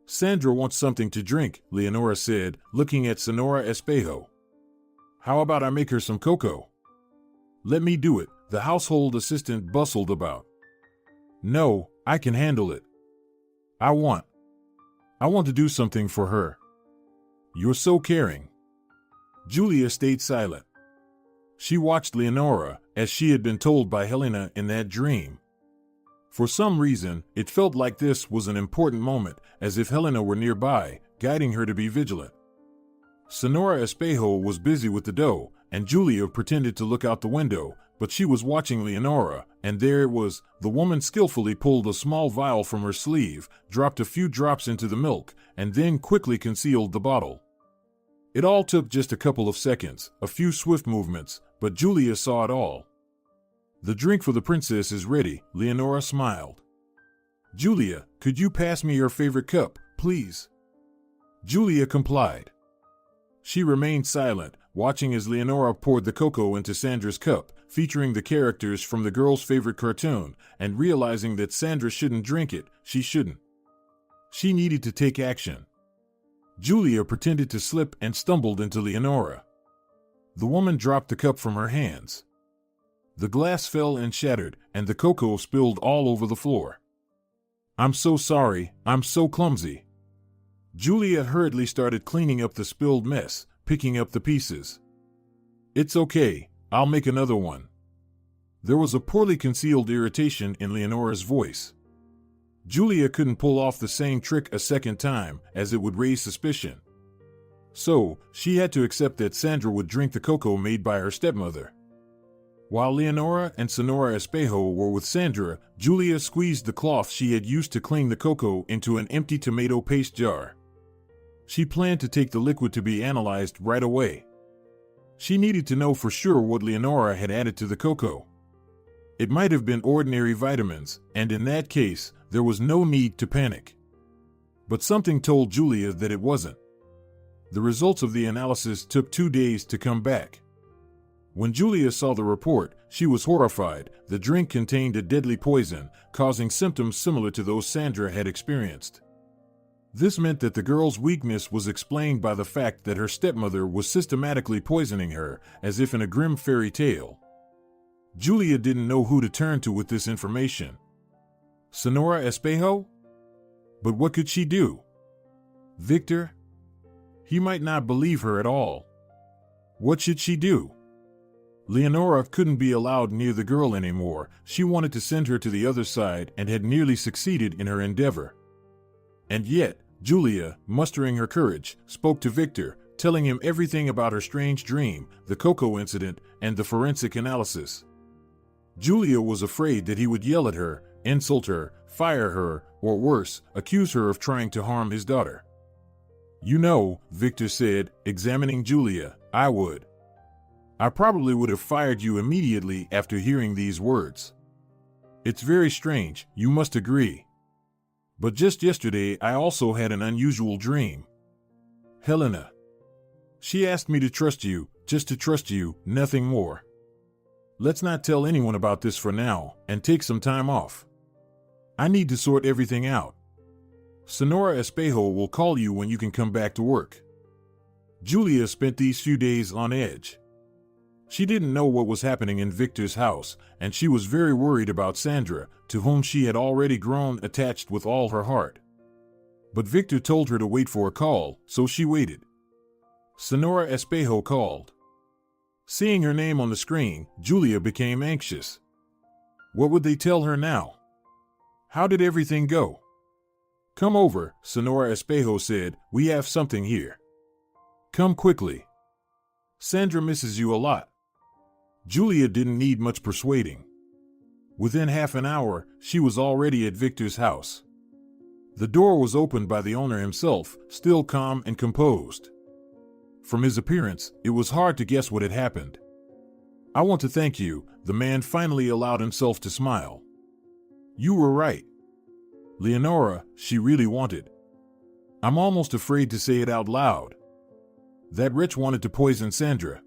"Sandra wants something to drink," Leonora said, looking at Sonora Espejo. "How about I make her some cocoa?" "Let me do it," the household assistant bustled about. "No, I can handle it. I want to do something for her." "You're so caring." Julia stayed silent. She watched Leonora, as she had been told by Helena in that dream. For some reason, it felt like this was an important moment, as if Helena were nearby, guiding her to be vigilant. Sonora Espejo was busy with the dough, and Julia pretended to look out the window, but she was watching Leonora, and there it was. The woman skillfully pulled a small vial from her sleeve, dropped a few drops into the milk, and then quickly concealed the bottle. It all took just a couple of seconds, a few swift movements, but Julia saw it all. "The drink for the princess is ready," Leonora smiled. "Julia, could you pass me your favorite cup, please?" Julia complied. She remained silent, watching as Leonora poured the cocoa into Sandra's cup, featuring the characters from the girl's favorite cartoon, and realizing that Sandra shouldn't drink it, she shouldn't. She needed to take action. Julia pretended to slip and stumbled into Leonora. The woman dropped the cup from her hands. The glass fell and shattered, and the cocoa spilled all over the floor. "I'm so sorry, I'm so clumsy." Julia hurriedly started cleaning up the spilled mess, picking up the pieces. "It's okay, I'll make another one." There was a poorly concealed irritation in Leonora's voice. Julia couldn't pull off the same trick a second time, as it would raise suspicion. So, she had to accept that Sandra would drink the cocoa made by her stepmother. While Leonora and Sonora Espejo were with Sandra, Julia squeezed the cloth she had used to clean the cocoa into an empty tomato paste jar. She planned to take the liquid to be analyzed right away. She needed to know for sure what Leonora had added to the cocoa. It might have been ordinary vitamins, and in that case, there was no need to panic. But something told Julia that it wasn't. The results of the analysis took 2 days to come back. When Julia saw the report, she was horrified. The drink contained a deadly poison, causing symptoms similar to those Sandra had experienced. This meant that the girl's weakness was explained by the fact that her stepmother was systematically poisoning her, as if in a grim fairy tale. Julia didn't know who to turn to with this information. Sonora Espejo? But what could she do? Victor? He might not believe her at all. What should she do? Leonora couldn't be allowed near the girl anymore. She wanted to send her to the other side and had nearly succeeded in her endeavor. And yet, Julia, mustering her courage, spoke to Victor, telling him everything about her strange dream, the cocoa incident, and the forensic analysis. Julia was afraid that he would yell at her, insult her, fire her, or worse, accuse her of trying to harm his daughter. "You know," Victor said, examining Julia, "I would. I probably would have fired you immediately after hearing these words. It's very strange, you must agree. But just yesterday I also had an unusual dream. Helena. She asked me to trust you, just to trust you, nothing more. Let's not tell anyone about this for now, and take some time off. I need to sort everything out. Sonora Espejo will call you when you can come back to work." Julia spent these few days on edge. She didn't know what was happening in Victor's house, and she was very worried about Sandra, to whom she had already grown attached with all her heart. But Victor told her to wait for a call, so she waited. Sonora Espejo called. Seeing her name on the screen, Julia became anxious. What would they tell her now? How did everything go? "Come over," Sonora Espejo said. "We have something here. Come quickly. Sandra misses you a lot." Julia didn't need much persuading. Within half an hour, she was already at Victor's house. The door was opened by the owner himself, still calm and composed. From his appearance, it was hard to guess what had happened. "I want to thank you," the man finally allowed himself to smile. "You were right. Leonora, she really wanted. I'm almost afraid to say it out loud. That wretch wanted to poison Sandra."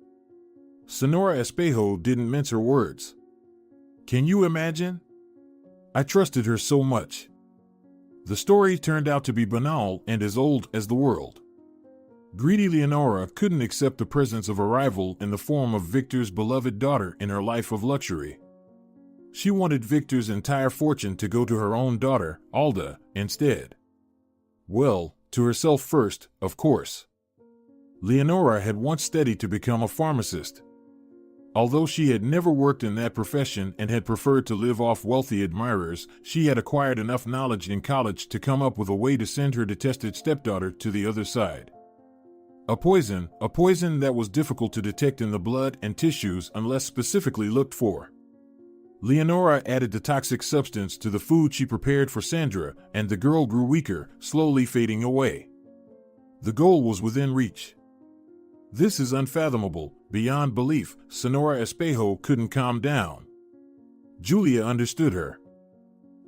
Sonora Espejo didn't mince her words. "Can you imagine? I trusted her so much." The story turned out to be banal and as old as the world. Greedy Leonora couldn't accept the presence of a rival in the form of Victor's beloved daughter in her life of luxury. She wanted Victor's entire fortune to go to her own daughter, Alda, instead. Well, to herself first, of course. Leonora had once studied to become a pharmacist. Although she had never worked in that profession and had preferred to live off wealthy admirers, she had acquired enough knowledge in college to come up with a way to send her detested stepdaughter to the other side. A poison that was difficult to detect in the blood and tissues unless specifically looked for. Leonora added the toxic substance to the food she prepared for Sandra, and the girl grew weaker, slowly fading away. The goal was within reach. "This is unfathomable, beyond belief." Sonora Espejo couldn't calm down. Julia understood her.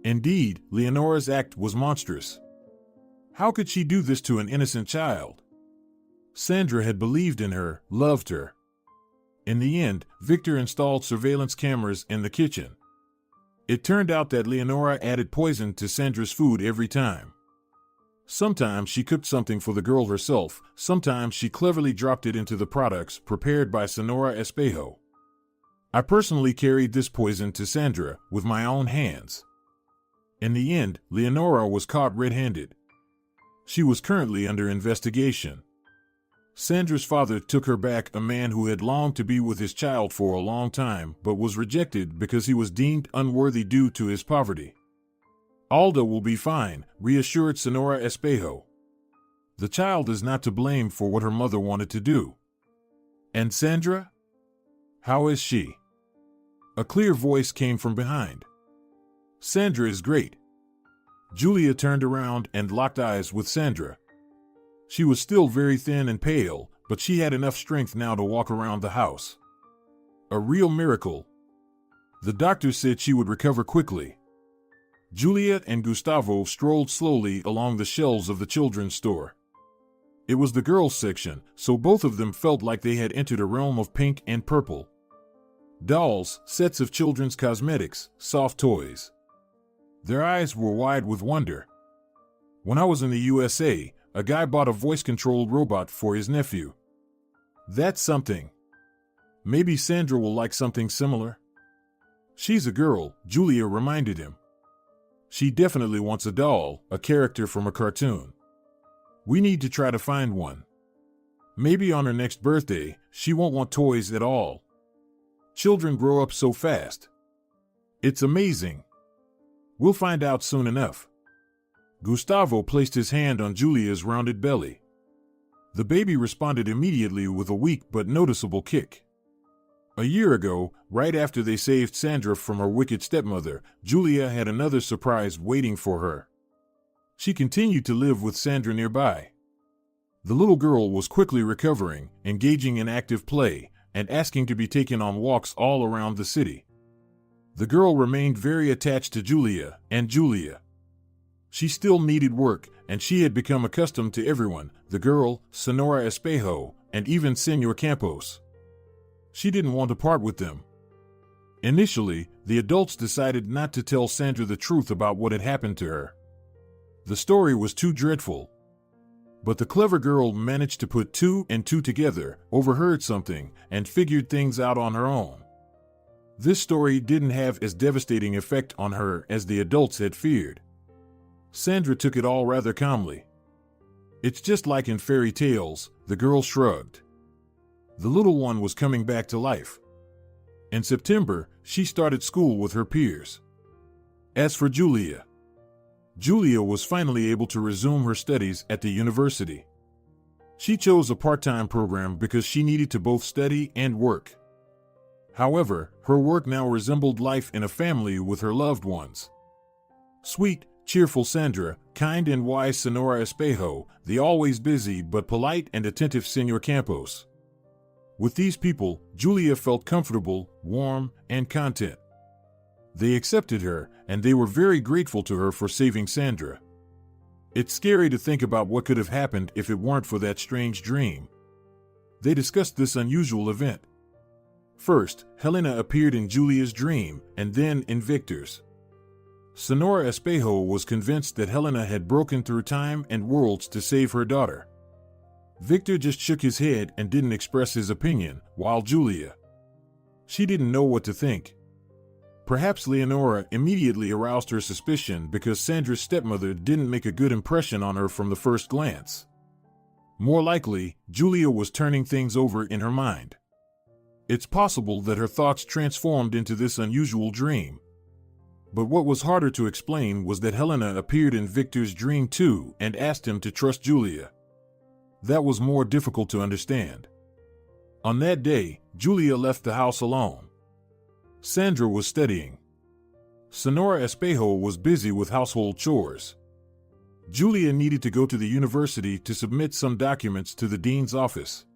Indeed, Leonora's act was monstrous. How could she do this to an innocent child? Sandra had believed in her, loved her. In the end, Victor installed surveillance cameras in the kitchen. It turned out that Leonora added poison to Sandra's food every time. Sometimes she cooked something for the girl herself, sometimes she cleverly dropped it into the products prepared by Sonora Espejo. "I personally carried this poison to Sandra with my own hands." In the end, Leonora was caught red-handed. She was currently under investigation. Sandra's father took her back, a man who had longed to be with his child for a long time but was rejected because he was deemed unworthy due to his poverty. "Alda will be fine," reassured Sonora Espejo. "The child is not to blame for what her mother wanted to do." "And Sandra? How is she?" A clear voice came from behind. "Sandra is great." Julia turned around and locked eyes with Sandra. She was still very thin and pale, but she had enough strength now to walk around the house. A real miracle. The doctor said she would recover quickly. Julia and Gustavo strolled slowly along the shelves of the children's store. It was the girls' section, so both of them felt like they had entered a realm of pink and purple. Dolls, sets of children's cosmetics, soft toys. Their eyes were wide with wonder. When I was in the USA, a guy bought a voice-controlled robot for his nephew. That's something. Maybe Sandra will like something similar. She's a girl, Julia reminded him. She definitely wants a doll, a character from a cartoon. We need to try to find one. Maybe on her next birthday, she won't want toys at all. Children grow up so fast. It's amazing. We'll find out soon enough. Gustavo placed his hand on Julia's rounded belly. The baby responded immediately with a weak but noticeable kick. A year ago, right after they saved Sandra from her wicked stepmother, Julia had another surprise waiting for her. She continued to live with Sandra nearby. The little girl was quickly recovering, engaging in active play, and asking to be taken on walks all around the city. The girl remained very attached to Julia and Julia. She still needed work, and she had become accustomed to everyone, the girl, Senora Espejo, and even Senor Campos. She didn't want to part with them. Initially, the adults decided not to tell Sandra the truth about what had happened to her. The story was too dreadful. But the clever girl managed to put two and two together, overheard something, and figured things out on her own. This story didn't have as devastating effect on her as the adults had feared. Sandra took it all rather calmly. It's just like in fairy tales, the girl shrugged. The little one was coming back to life. In September, she started school with her peers. As for Julia was finally able to resume her studies at the university. She chose a part-time program because she needed to both study and work. However, her work now resembled life in a family with her loved ones. Sweet, cheerful Sandra, kind and wise Senora Espejo, the always busy but polite and attentive Senor Campos. With these people, Julia felt comfortable, warm, and content. They accepted her, and they were very grateful to her for saving Sandra. It's scary to think about what could have happened if it weren't for that strange dream. They discussed this unusual event. First, Helena appeared in Julia's dream, and then in Victor's. Senora Espejo was convinced that Helena had broken through time and worlds to save her daughter. Victor just shook his head and didn't express his opinion, while Julia, she didn't know what to think. Perhaps Leonora immediately aroused her suspicion because Sandra's stepmother didn't make a good impression on her from the first glance. More likely, Julia was turning things over in her mind. It's possible that her thoughts transformed into this unusual dream. But what was harder to explain was that Helena appeared in Victor's dream too and asked him to trust Julia. That was more difficult to understand. On that day, Julia left the house alone. Sandra was studying. Senora Espejo was busy with household chores. Julia needed to go to the university to submit some documents to the dean's office.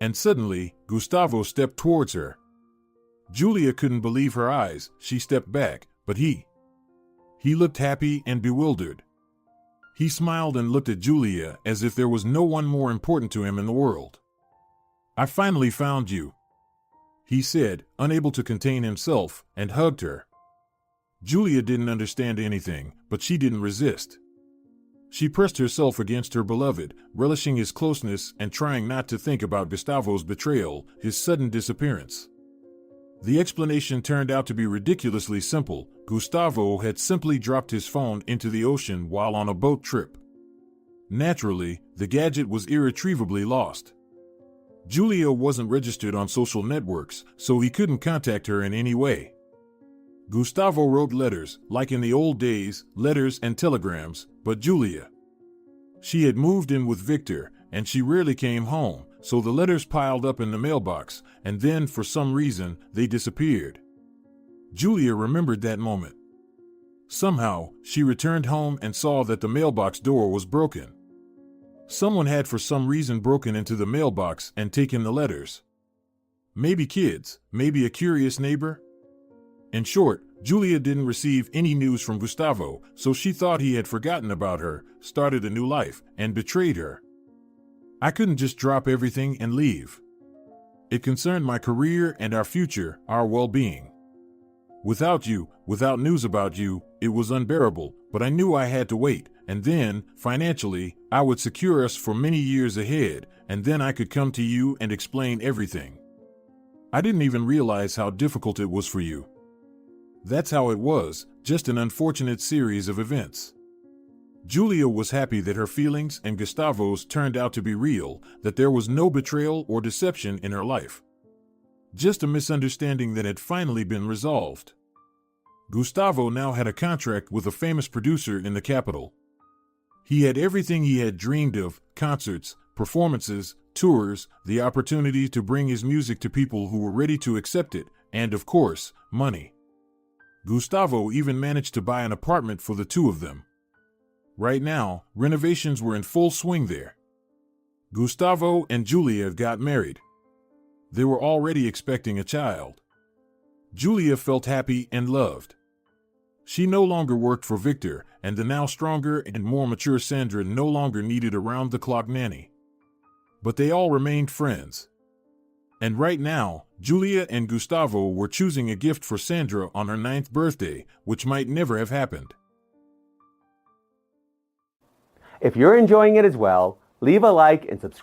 And suddenly, Gustavo stepped towards her. Julia couldn't believe her eyes. She stepped back, but he looked happy and bewildered. He smiled and looked at Julia as if there was no one more important to him in the world. "I finally found you," he said, unable to contain himself, and hugged her. Julia didn't understand anything, but she didn't resist. She pressed herself against her beloved, relishing his closeness and trying not to think about Gustavo's betrayal, his sudden disappearance. The explanation turned out to be ridiculously simple. Gustavo had simply dropped his phone into the ocean while on a boat trip. Naturally, the gadget was irretrievably lost. Julia wasn't registered on social networks, so he couldn't contact her in any way. Gustavo wrote letters, like in the old days, letters and telegrams, but Julia, she had moved in with Victor, and she rarely came home, so the letters piled up in the mailbox, and then, for some reason, they disappeared. Julia remembered that moment. Somehow, she returned home and saw that the mailbox door was broken. Someone had for some reason broken into the mailbox and taken the letters. Maybe kids, maybe a curious neighbor. In short, Julia didn't receive any news from Gustavo, so she thought he had forgotten about her, started a new life, and betrayed her. I couldn't just drop everything and leave. It concerned my career and our future, our well-being. Without you, without news about you, it was unbearable, but I knew I had to wait, and then, financially, I would secure us for many years ahead, and then I could come to you and explain everything. I didn't even realize how difficult it was for you. That's how it was, just an unfortunate series of events. Julia was happy that her feelings and Gustavo's turned out to be real, that there was no betrayal or deception in her life. Just a misunderstanding that had finally been resolved. Gustavo now had a contract with a famous producer in the capital. He had everything he had dreamed of: concerts, performances, tours, the opportunity to bring his music to people who were ready to accept it, and of course, money. Gustavo even managed to buy an apartment for the two of them. Right now, renovations were in full swing there. Gustavo and Julia got married. They were already expecting a child. Julia felt happy and loved. She no longer worked for Victor, and the now stronger and more mature Sandra no longer needed a round-the-clock nanny. But they all remained friends. And right now, Julia and Gustavo were choosing a gift for Sandra on her 9th birthday, which might never have happened. If you're enjoying it as well, leave a like and subscribe.